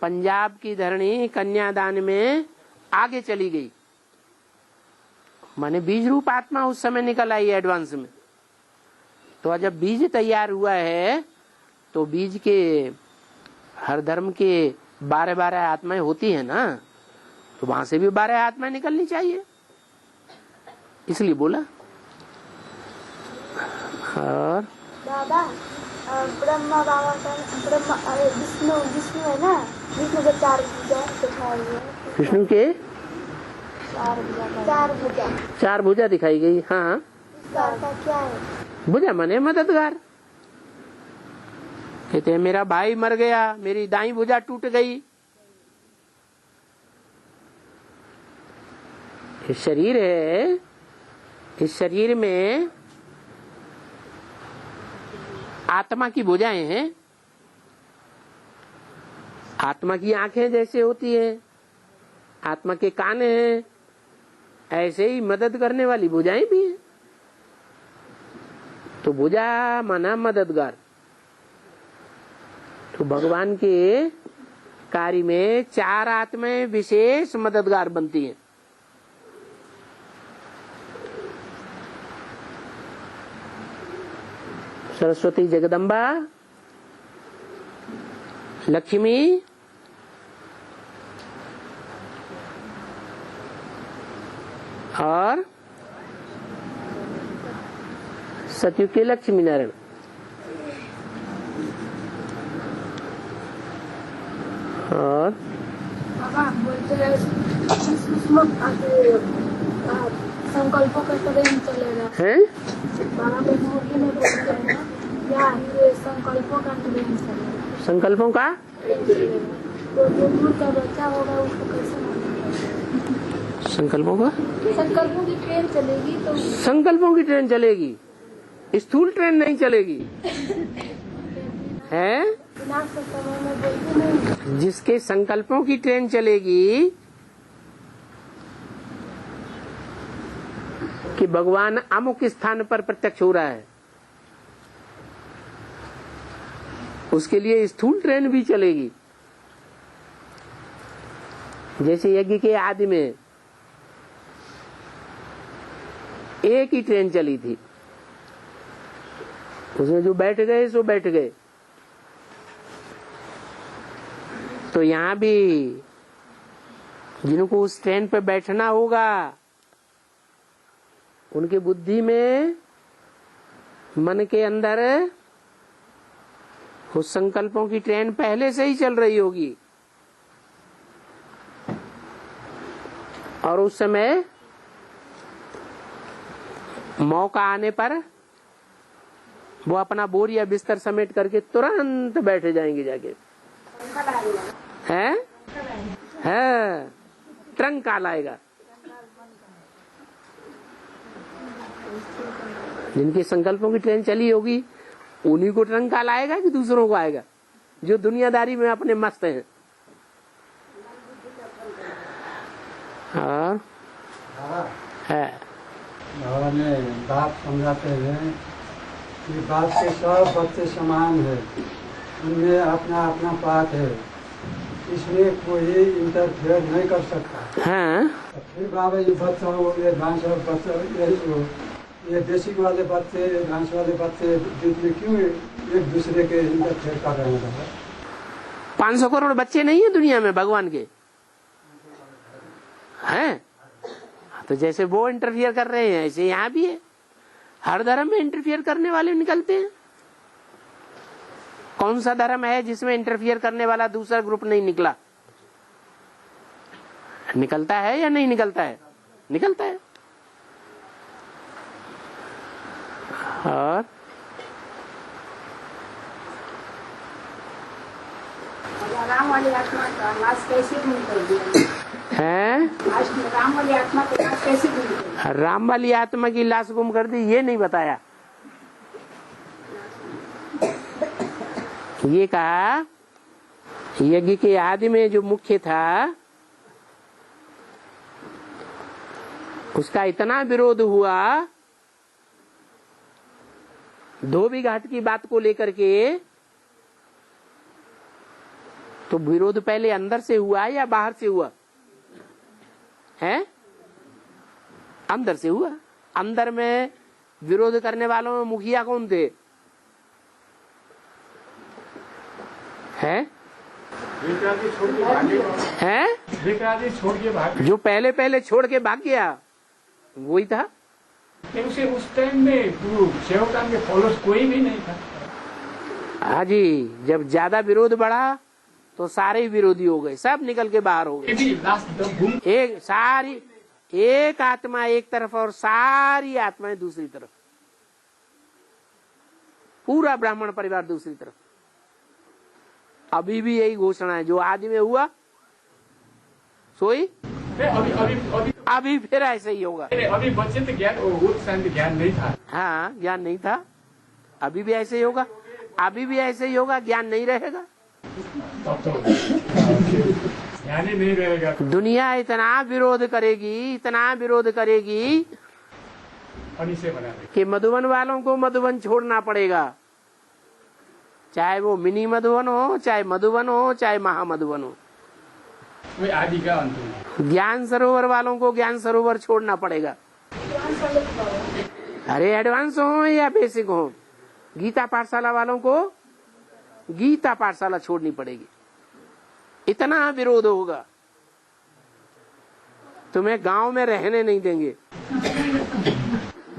पंजाब की धरणी कन्यादान में आगे चली गई, माने बीज रूप आत्मा उस समय निकल आई एडवांस में। तो जब बीज तैयार हुआ है तो बीज के हर धर्म के 12 आत्माएं होती है ना, तो वहां से भी 12 आत्माएं निकलनी चाहिए, इसलिए बोला। और बाबा ब्रह्मा बाबा का ब्रह्मा विष्णु है ना, विष्णु के 4 भुजा दिखाई गई। विष्णु के 4 भुजा दिखाई गई। हाँ, इसका अर्थ क्या है? भुजा माने मददगार। कहते हैं मेरा भाई मर गया, मेरी दाई भुजा टूट गई। ये शरीर है, इस शरीर में आत्मा की भुजाएं हैं। आत्मा की आंखें जैसे होती है, आत्मा के कान हैं, ऐसे ही मदद करने वाली भुजाएं भी हैं। तो भुजा माना मददगार। तो भगवान के कार्य में 4 आत्माएं विशेष मददगार बनती हैं। सरस्वती जगदम्बा, लक्ष्मी, और सतयुग के लक्ष्मी नारायण। और बाबा बोलते हैं संकल्पों का ट्रेन चलेगा हैं? बाबा मूर्ति में बोलते हैं या ये संकल्पों का ट्रेन चलेगा। संकल्पों का तो जो दूर का बच्चा होगा उसको कैसे मालूम? संकल्पों का संकल्पों की ट्रेन चलेगी तो संकल्पों की ट्रेन चलेगी, स्थूल ट्रेन नहीं चलेगी। है विनाश के समय में बोलते नहीं। जिसके संकल्पों की ट्रेन चलेगी कि भगवान अमुक स्थान पर प्रत्यक्ष हो रहा है, उसके लिए स्थूल ट्रेन भी चलेगी। जैसे यज्ञ के आदि में एक ही ट्रेन चली थी, उसमें जो बैठ गए सो बैठ गए। तो यहाँ भी जिनको उस ट्रेन पे बैठना होगा उनके बुद्धि में, मन के अंदर उस संकल्पों की ट्रेन पहले से ही चल रही होगी, और उस समय मौका आने पर वो अपना बोर या बिस्तर समेट करके तुरंत बैठ जाएंगे जाके। है ट्रंक काल आएगा। जिनके संकल्पों की ट्रेन चली होगी उन्हीं को ट्रंक काल आएगा कि दूसरों को आएगा, जो दुनियादारी में अपने मस्त हैं। और है बाबा ने बात समझाते हैं कि बाप के सब बच्चे समान है, उनमें अपना अपना पाठ है, इसमें कोई इंटरफेयर नहीं कर सकता। हाँ। फिर बाबा ये बच्चा हो, ये डांस और बच्चा यही हो, ये बेसिक वाले बच्चे डांस वाले बच्चे बीच में क्यों एक दूसरे के इंटरफेयर कर रहे हैं? 500 करोड़ बच्चे नहीं है दुनिया में भगवान के, हैं? तो जैसे वो इंटरफियर कर रहे हैं ऐसे यहाँ भी है। हर धर्म में इंटरफियर करने वाले निकलते हैं। कौन सा धर्म है जिसमें इंटरफियर करने वाला दूसरा ग्रुप नहीं निकला? निकलता है या नहीं निकलता है? निकलता है। और राम वाली आत्मा का नाश कैसे दूर कर दिया है? राम वाली आत्मा का नाश कैसे दूर कर दिया? राम वाली आत्मा की लाश गुम कर दी, ये नहीं बताया। ये कहा यज्ञ के आदि में जो मुख्य था उसका इतना विरोध हुआ, धोबी घाट की बात को लेकर के, तो विरोध पहले अंदर से हुआ या बाहर से हुआ है? अंदर से हुआ। अंदर में विरोध करने वालों में मुखिया कौन थे? हैं? छोड़ के भाग, जो पहले पहले छोड़ के भाग गया वही था। उसे उस टाइम में सेवकान के फॉलोअर्स कोई भी नहीं था। हाँ जी, जब ज्यादा विरोध बढ़ा तो सारे विरोधी हो गए, सब निकल के बाहर हो गए। एक आत्मा एक तरफ और सारी आत्माएं दूसरी तरफ, पूरा ब्राह्मण परिवार दूसरी तरफ। अभी भी यही घोषणा है, जो आदि में हुआ सोई अभी फिर ऐसे ही होगा। अभी बच्चे तो ज्ञान नहीं था। हाँ, ज्ञान नहीं था, अभी भी ऐसे ही होगा। अभी भी ऐसे ही होगा, ज्ञान नहीं रहेगा, ज्ञान ही नहीं रहेगा। दुनिया इतना विरोध करेगी, इतना विरोध करेगी कि मधुबन वालों को मधुबन छोड़ना पड़ेगा। चाहे वो मिनी मधुबन हो, चाहे मधुबन हो, चाहे महामधुबन हो। आदि का अंत। ज्ञान सरोवर वालों को ज्ञान सरोवर छोड़ना पड़ेगा। अरे एडवांस हो या बेसिक हो, गीता पाठशाला वालों को गीता पाठशाला छोड़नी पड़ेगी। इतना विरोध होगा, तुम्हें गांव में रहने नहीं देंगे।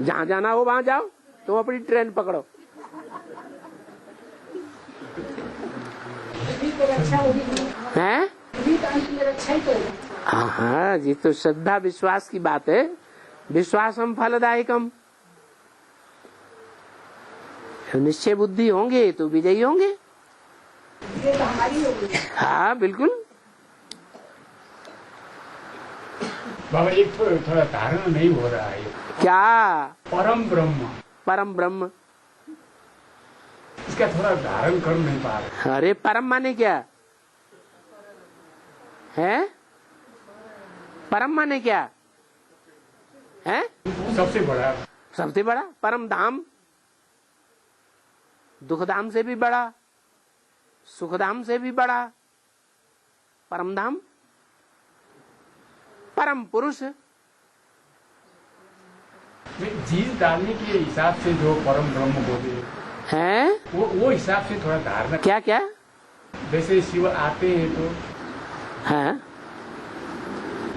जहां जाना हो वहां जाओ, तुम अपनी ट्रेन पकड़ो। हैं? हाँ, ये तो श्रद्धा विश्वास की बात है। विश्वासम फलदायकम। निश्चय बुद्धि होंगे तो विजयी होंगे। ये तो हमारी होगी। हाँ बिल्कुल। बाबा एक थोड़ा धारणा नहीं हो रहा है। क्या? परम ब्रह्म। परम ब्रह्म, इसका थोड़ा धारण कर नहीं पा रहे। अरे परम माने क्या है? परम माने क्या है? सबसे बड़ा, सबसे बड़ा परम धाम। दुखधाम से भी बड़ा, सुखधाम से भी बड़ा परम धाम। परम पुरुष, जीव डालने के हिसाब से जो परम ब्रह्म बोले हैं, वो हिसाब से थोड़ा धारणा। क्या क्या? जैसे शिव आते हैं तो हाँ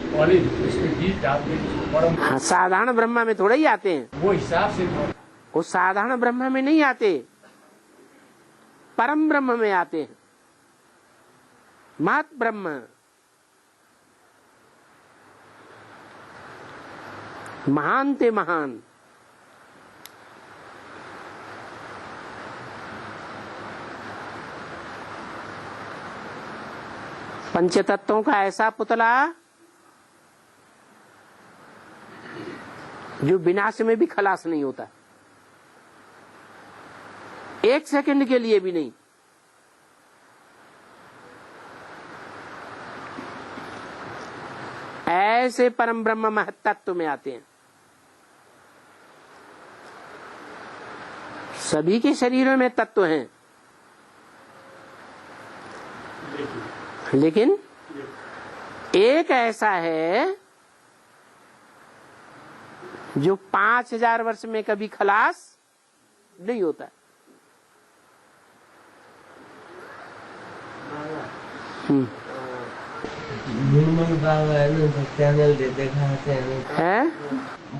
पहले उसमें बीज डालते हैं परम। हाँ, साधारण ब्रह्मा में थोड़े ही आते हैं, वो हिसाब से थोड़ा। वो साधारण ब्रह्मा में नहीं आते, परम ब्रह्म में आते हैं, महत ब्रह्म, महान ते महान। पंचतत्वों का ऐसा पुतला जो विनाश में भी खलास नहीं होता, एक सेकंड के लिए भी नहीं। ऐसे परम ब्रह्म महत्त्व में आते हैं। सभी के शरीरों में तत्व हैं, लेकिन एक ऐसा है जो 5000 वर्ष में कभी खलास नहीं होता। निर्मल बाबा है ना, तो चैनल दे दिखाते हैं,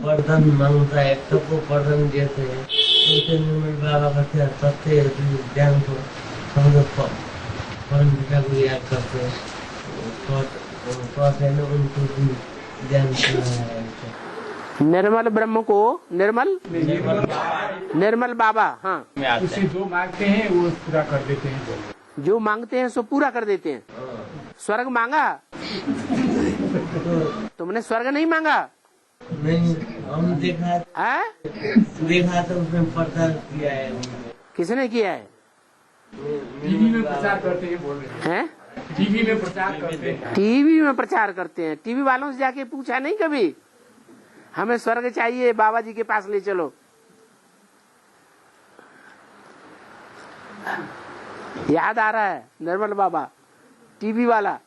बर्तन मांगता है, सबको बर्तन देते हैं, उसे निर्मल बाबा का सत्य ज्ञान को हम लोग परम पिता को याद करते हैं, है ना, उनको भी ज्ञान है। निर्मल ब्रह्म को निर्मल बाबा, हाँ, उसे जो मांगते हैं वो पूरा कर देते हैं। जो मांगते हैं सो पूरा कर देते हैं। स्वर्ग मांगा? तुमने स्वर्ग नहीं मांगा? नहीं, हम देखा तो उसमें प्रचार किया है। किसने किया है? टीवी में प्रचार करते हैं, बोल रहे हैं। टीवी में प्रचार करते हैं। टीवी में प्रचार करते हैं। टीवी वालों से जाके पूछा नहीं कभी, हमें स्वर्ग चाहिए, बाबा जी के पास ले चलो? याद आ रहा है निर्मल बाबा टीवी वाला।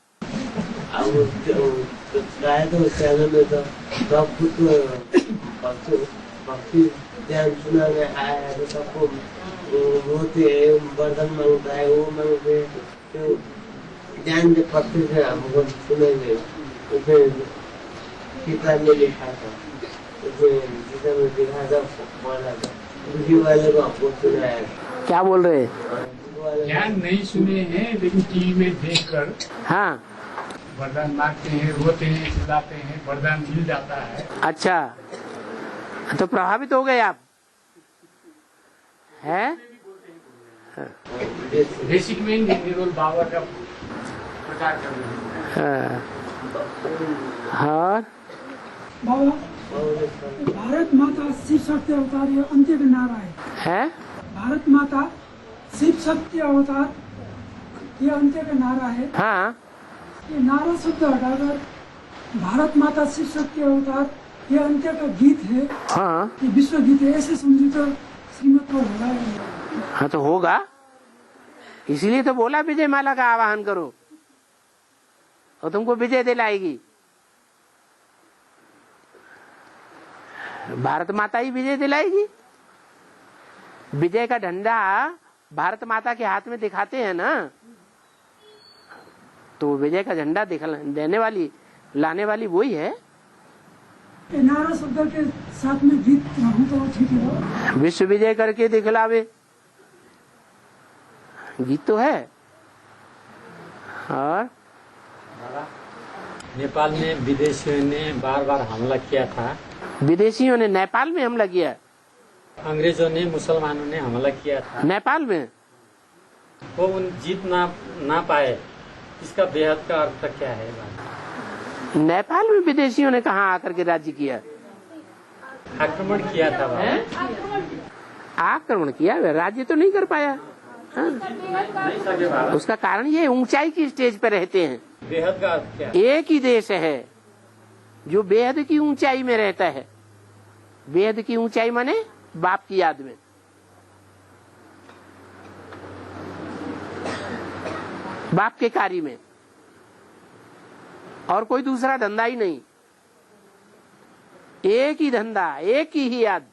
तो चैनल में तो सब कुछ भक्ति ज्ञान सुनाने आया है, तो सबको होते बर्तन मांगता है, वो मांगते तो ज्ञान के पत्ते से हमको सुनेंगे। उसमें किताब में लिखा था, उसमें किताब में लिखा था, बोला था, उसी वाले को आपको सुनाया। क्या बोल रहे हैं? ज्ञान नहीं सुने हैं, लेकिन टीवी में देखकर हाँ वरदान मांगते हैं, रोते हैं, चिल्लाते हैं, वरदान मिल जाता है। अच्छा, तो प्रभावित हो गए आप? हैं? बेसिक में निर्मल बाबा का प्रचार कर रहे हैं। हाँ, बाबा, भारत माता शिव शक्ति अवतार ये अंत्य का नारा है। भारत माता शिव शक्ति अवतार ये अंत्य का नारा है। हाँ, ये नारा शब्द हटाकर भारत माता शिव शक्ति अवतार ये अंत्य का गीत है। हाँ, ये विश्व गीत है, ऐसे समझे तो श्रीमत पर होगा है। हाँ तो होगा, इसीलिए तो बोला विजय माला का आवाहन करो और तुमको विजय दिलाएगी। भारत माता ही विजय दिलाएगी। विजय का झंडा भारत माता के हाथ में दिखाते हैं ना, तो विजय का झंडा देने वाली, लाने वाली वही है। नारा शब्द के साथ में गीत रहूं तो ठीक है। विश्व विजय करके दिखलावे, गीत तो है। और नेपाल में विदेशियों ने बार बार हमला किया था। विदेशियों ने नेपाल में हमला किया? अंग्रेजों ने, मुसलमानों ने हमला किया था नेपाल में। वो उन जीत ना पाए, इसका बेहद का अर्थ क्या है? नेपाल में विदेशियों ने कहाँ आकर के राज्य किया? आक्रमण किया था। आक्रमण किया, राज्य तो नहीं कर पाया। हाँ? उसका कारण ये ऊंचाई की स्टेज पे रहते हैं। बेहद का अर्थ क्या? एक ही देश है जो बेहद की ऊंचाई में रहता है। बेहद की ऊंचाई माने बाप की याद में। बाप के कार्य में, और कोई दूसरा धंधा ही नहीं। एक ही धंधा, एक ही याद,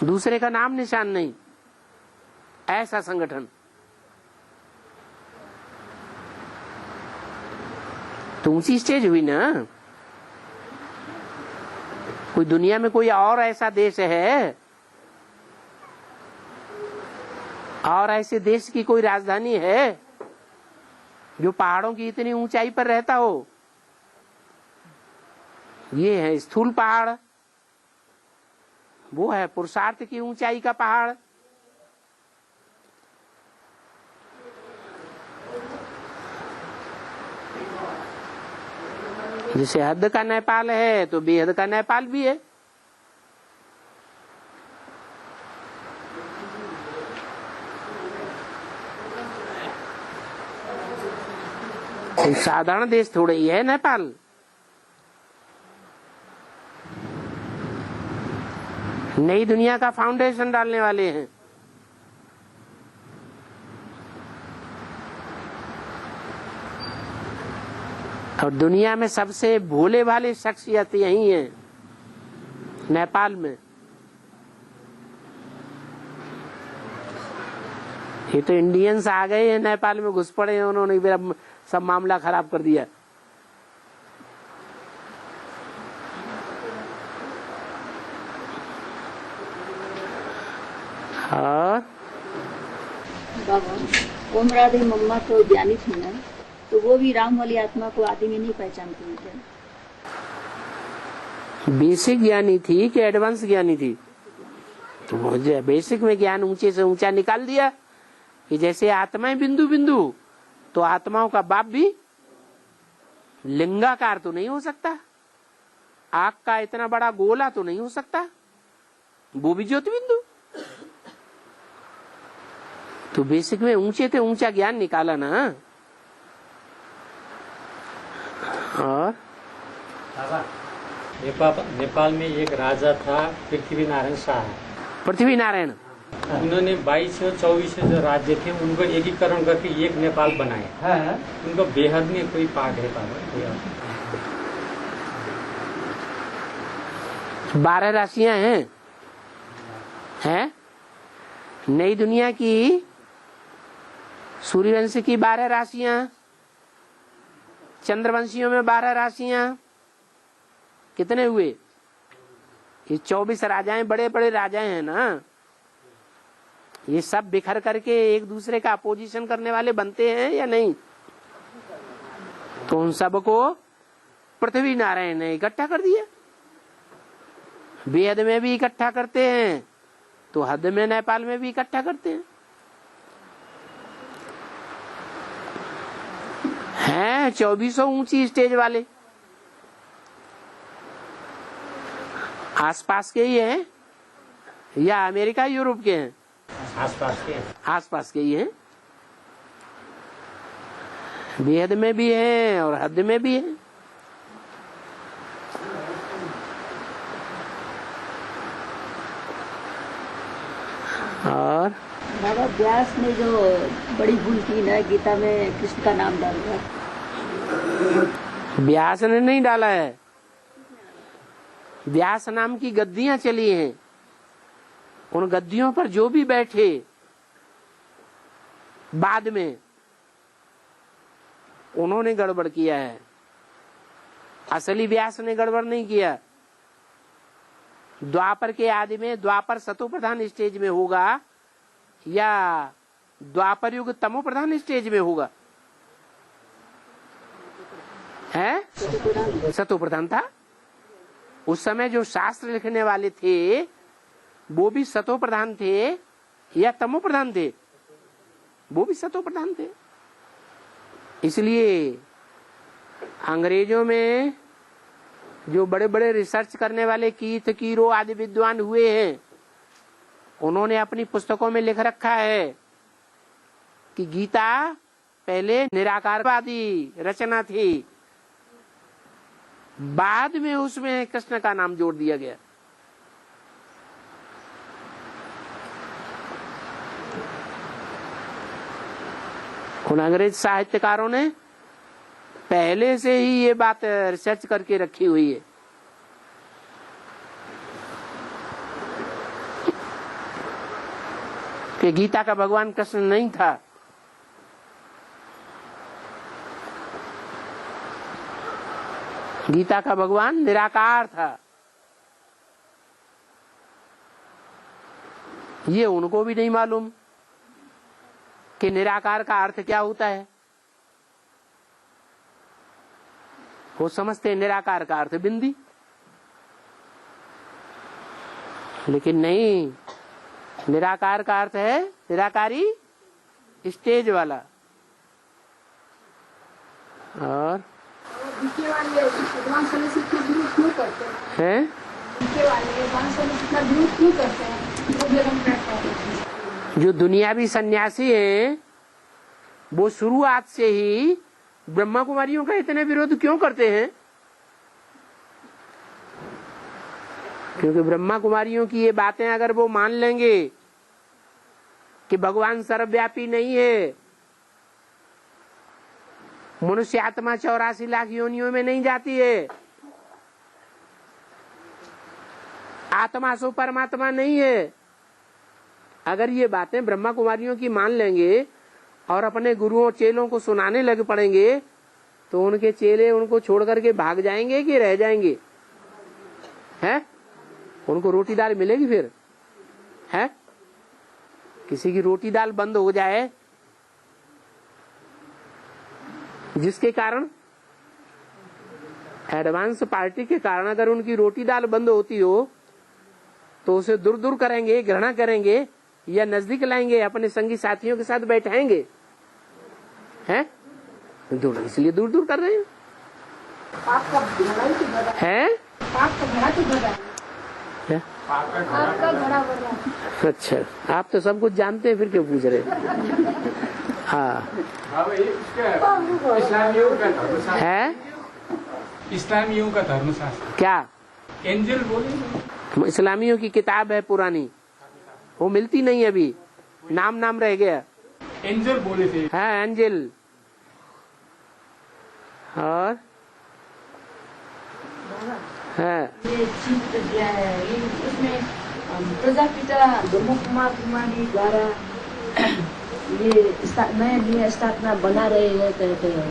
दूसरे का नाम निशान नहीं, ऐसा संगठन। तो ऊंची स्टेज हुई ना। कोई दुनिया में कोई और ऐसा देश है, और ऐसे देश की कोई राजधानी है जो पहाड़ों की इतनी ऊंचाई पर रहता हो? ये है स्थूल पहाड़, वो है पुरुषार्थ की ऊंचाई का पहाड़। जैसे हद का नेपाल है तो बेहद का नेपाल भी है। कोई साधारण देश थोड़ा ही है नेपाल। नई दुनिया का फाउंडेशन डालने वाले हैं। और दुनिया में सबसे भोले भाले शख्सियत यही है, नेपाल में। ये तो इंडियंस आ गए हैं नेपाल में, घुस पड़े हैं, उन्होंने मेरा सब मामला खराब कर दिया। और बाबा ओम राधे मम्मा तो ज्ञानी थी ना, तो वो भी राम वाली आत्मा को आदि में नहीं पहचानती है क्या? बेसिक ज्ञानी थी कि एडवांस ज्ञानी थी? तो मुझे बेसिक में ज्ञान ऊंचे से ऊंचा निकाल दिया कि जैसे आत्माएं बिंदु बिंदु, तो आत्माओं का बाप भी लिंगाकार तो नहीं हो सकता, आग का इतना बड़ा गोला तो नहीं हो सकता, वो भी ज्योति बिंदु। तो बेसिक में ऊंचे से ऊंचा ज्ञान निकाला ना। और नेपाल में एक राजा था पृथ्वी नारायण शाह। पृथ्वी नारायण, उन्होंने 22 और 24 जो राज्य थे उनको एकीकरण करके एक नेपाल बनाया। उनको बेहद में कोई पाठ है पापा? 12 राशियां हैं। नई दुनिया की सूर्यवंश की 12 राशियां, चंद्रवंशियों में 12 राशियां, कितने हुए? ये 24 राजाएं, बड़े बड़े राजाएं हैं ना। ये सब बिखर करके एक दूसरे का अपोजिशन करने वाले बनते हैं या नहीं? तो उन सबको पृथ्वी नारायण ने इकट्ठा कर दिया। बेहद में भी इकट्ठा करते हैं, तो हद में नेपाल में भी इकट्ठा करते हैं। 2400 ऊंची स्टेज वाले आसपास के ही हैं या अमेरिका यूरोप के हैं? आसपास के ही हैं। बेहद में भी हैं और हद में भी हैं। और बाबा व्यास ने जो बड़ी भूल की ना, गीता में कृष्ण का नाम डाल दिया। व्यास ने नहीं डाला है, व्यास नाम की गद्दियां चली हैं। उन गद्दियों पर जो भी बैठे बाद में, उन्होंने गड़बड़ किया है। असली व्यास ने गड़बड़ नहीं किया। द्वापर के आदि में द्वापर सतो प्रधान स्टेज में होगा या द्वापर युग तमो प्रधान स्टेज में होगा? है सतो प्रधान था। उस समय जो शास्त्र लिखने वाले थे वो भी सतो प्रधान थे या तमो प्रधान थे? वो भी सतो प्रधान थे। इसलिए अंग्रेजों में जो बड़े बड़े रिसर्च करने वाले कीथ कीरो आदि विद्वान हुए हैं, उन्होंने अपनी पुस्तकों में लिख रखा है कि गीता पहले निराकारवादी रचना थी, बाद में उसमें कृष्ण का नाम जोड़ दिया गया। उन अंग्रेज साहित्यकारों ने पहले से ही ये बात रिसर्च करके रखी हुई है। कि गीता का भगवान कृष्ण नहीं था, गीता का भगवान निराकार था। ये उनको भी नहीं मालूम कि निराकार का अर्थ क्या होता है। वो समझते निराकार का अर्थ बिंदी, लेकिन नहीं, निराकार का अर्थ है निराकारी स्टेज वाला। और बीके वाले एडवांस वाले से इतना विरोध क्यों करते हैं? बीके वाले एडवांस वाले से इतना विरोध क्यों करते हैं? जो दुनियावी सन्यासी हैं वो शुरुआत से ही ब्रह्मा कुमारियों का इतने विरोध क्यों करते हैं? क्योंकि ब्रह्मा कुमारियों की ये बातें अगर वो मान लेंगे कि भगवान सर्वव्यापी नहीं है, मनुष्य आत्मा 84 लाख योनियों में नहीं जाती है, आत्मा सो परमात्मा नहीं है, अगर ये बातें ब्रह्मा कुमारियों की मान लेंगे और अपने गुरुओं चेलों को सुनाने लग पड़ेंगे, तो उनके चेले उनको छोड़ करके भाग जाएंगे कि रह जाएंगे? हैं? उनको रोटी दाल मिलेगी फिर? है? किसी की रोटी दाल बंद हो जाए जिसके कारण, एडवांस पार्टी के कारण अगर उनकी रोटी दाल बंद होती हो तो उसे दूर दूर करेंगे, घृणा करेंगे, या नजदीक लाएंगे, अपने संगी साथियों के साथ बैठाएंगे? हैं? दूर, इसलिए दूर दूर कर रहे हैं। हैं? आपका घड़ा बढ़ रहा है। अच्छा, आप तो सब कुछ जानते हैं, फिर क्यों पूछ रहे? हाँ है, इस्लामियों का धर्मशास्त्र क्या? एंजल बोले, इस्लामियों की किताब है पुरानी, वो मिलती नहीं अभी, नाम रह गया। एंजल बोले थे। हाँ एंजल। और हाँ, ये चित्र दिया है, ये उसमें प्रजापिता ब्रह्म कुमार कुमारी द्वारा ये नया स्थापना बना रहे हैं कहते हैं।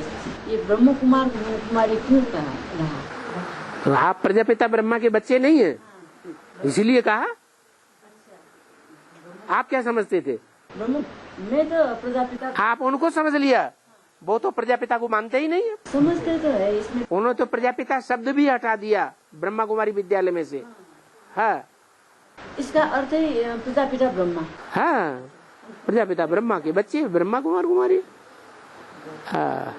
ये ब्रह्म कुमार कुमारी क्यों कहा रहा? तो आप प्रजापिता ब्रह्मा के बच्चे नहीं है, इसीलिए कहा। आप क्या समझते थे? मैं तो प्रजापिता, आप उनको समझ लिया, वो तो प्रजापिता को मानते ही नहीं है। समझते तो है इसमें, उन्होंने तो प्रजापिता शब्द भी हटा दिया ब्रह्मा कुमारी विद्यालय में से। हाँ, इसका अर्थ है प्रजापिता ब्रह्मा। हाँ, प्रजापिता ब्रह्मा के बच्चे ब्रह्मा कुमार कुमारी। हाँ,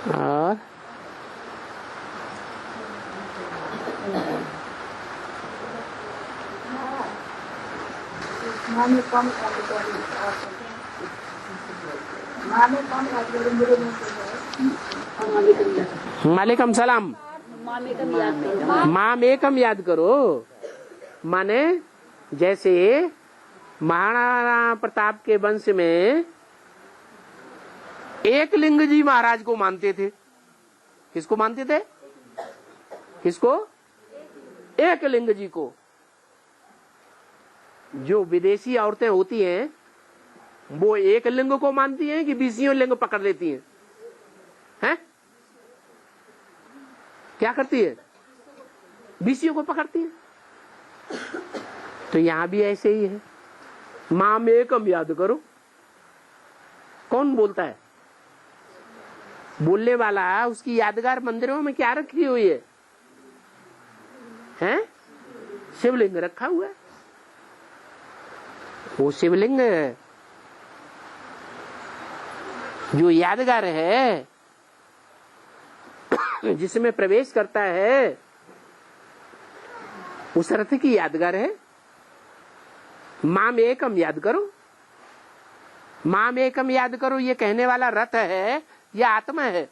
और मालेकम सलाम। माम एकम याद करो, माने जैसे महाराणा प्रताप के वंश में एक लिंग जी महाराज को मानते थे। किसको मानते थे? किसको? एक लिंग जी को। जो विदेशी औरतें होती हैं वो एक लिंग को मानती हैं कि 20 लिंग पकड़ लेती हैं? हैं? क्या करती है? 20 को पकड़ती है। तो यहां भी ऐसे ही है। माम एकम याद करो, कौन बोलता है? बोलने वाला उसकी यादगार मंदिरों में क्या रखी हुई है? हैं? शिवलिंग रखा हुआ है। वो शिवलिंग जो यादगार है, जिसमें प्रवेश करता है, उस रथ की यादगार है। माम एकम याद करो, माम एकम याद करो, ये कहने वाला रथ है या आत्मा है?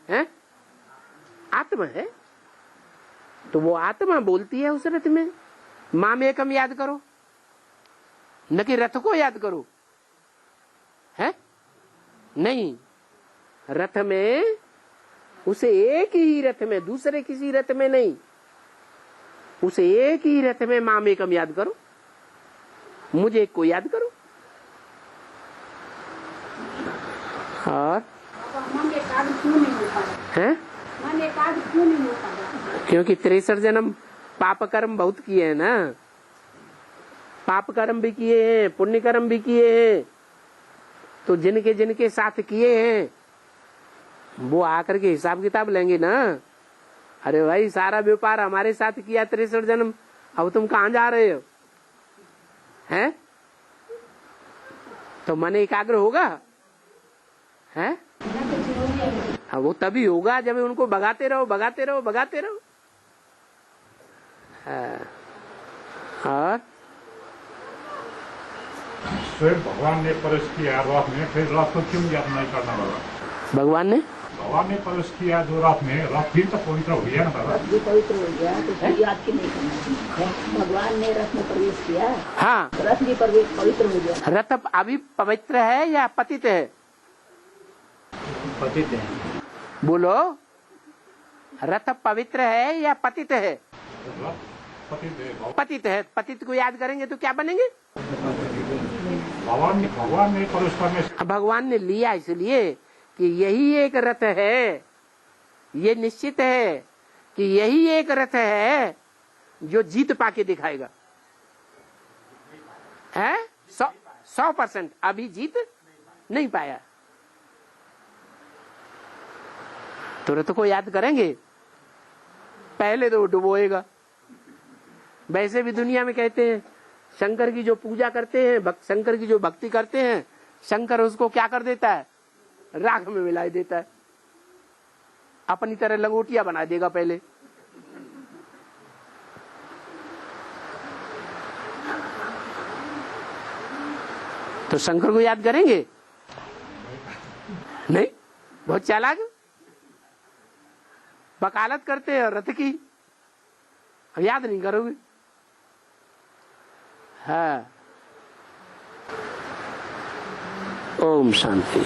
हैं? आत्मा है। तो वो आत्मा बोलती है उस रथ में, माम एकम याद करो, न कि रथ को याद करो। है? नहीं, रथ में, उसे एक ही रथ में, दूसरे किसी रथ में नहीं, उसे एक ही रथ में माम एकम याद करो, मुझे एक को याद करो। और मन एकाग्र क्यों नहीं होता है? मन एकाग्र क्यों नहीं होता? क्योंकि 63 जन्म पाप कर्म बहुत किए हैं ना, पाप कर्म भी किए हैं, पुण्य कर्म भी किए हैं, तो जिनके जिनके साथ किए हैं वो आकर के हिसाब किताब लेंगे ना। अरे भाई सारा व्यापार हमारे साथ किया 63 जन्म, अब तुम कहाँ जा रहे हो? हैं? तो मन एकाग्र होगा है? हाँ, वो तभी होगा जब उनको भगाते रहो भगाते रहो भगाते रहो। और स्वयं भगवान ने परस किया रथ में, फिर रथ को क्यों याद नहीं करना बाबा? भगवान ने परस किया जो रथ में, रथ भी तो पवित्र हो गया ना बाबा? रथ भी पवित्र हो गया, तो उसको याद क्यों नहीं करना? भगवान ने रथ में प्रवेश किया, हाँ, रथ भी पवित्र हो गया। रथ अभी पवित्र है या पतित है? पतित है। बोलो, रथ पवित्र है या पतित है? पतित है। पतित को याद करेंगे तो क्या बनेंगे? भगवान ने लिया इसलिए कि यही एक रथ है, ये निश्चित है कि यही एक रथ है जो जीत पाके दिखाएगा। है 100%। अभी जीत नहीं पाया, तो रथ को याद करेंगे, पहले तो डुबोएगा। वैसे भी दुनिया में कहते हैं शंकर की जो पूजा करते हैं, शंकर की जो भक्ति करते हैं, शंकर उसको क्या कर देता है? राख में मिला देता है, अपनी तरह लंगोटिया बना देगा पहले। तो शंकर को याद करेंगे? नहीं, बहुत चालाक वकालत करते हैं रथ की, याद नहीं करोगे। हाँ, ओम शांति।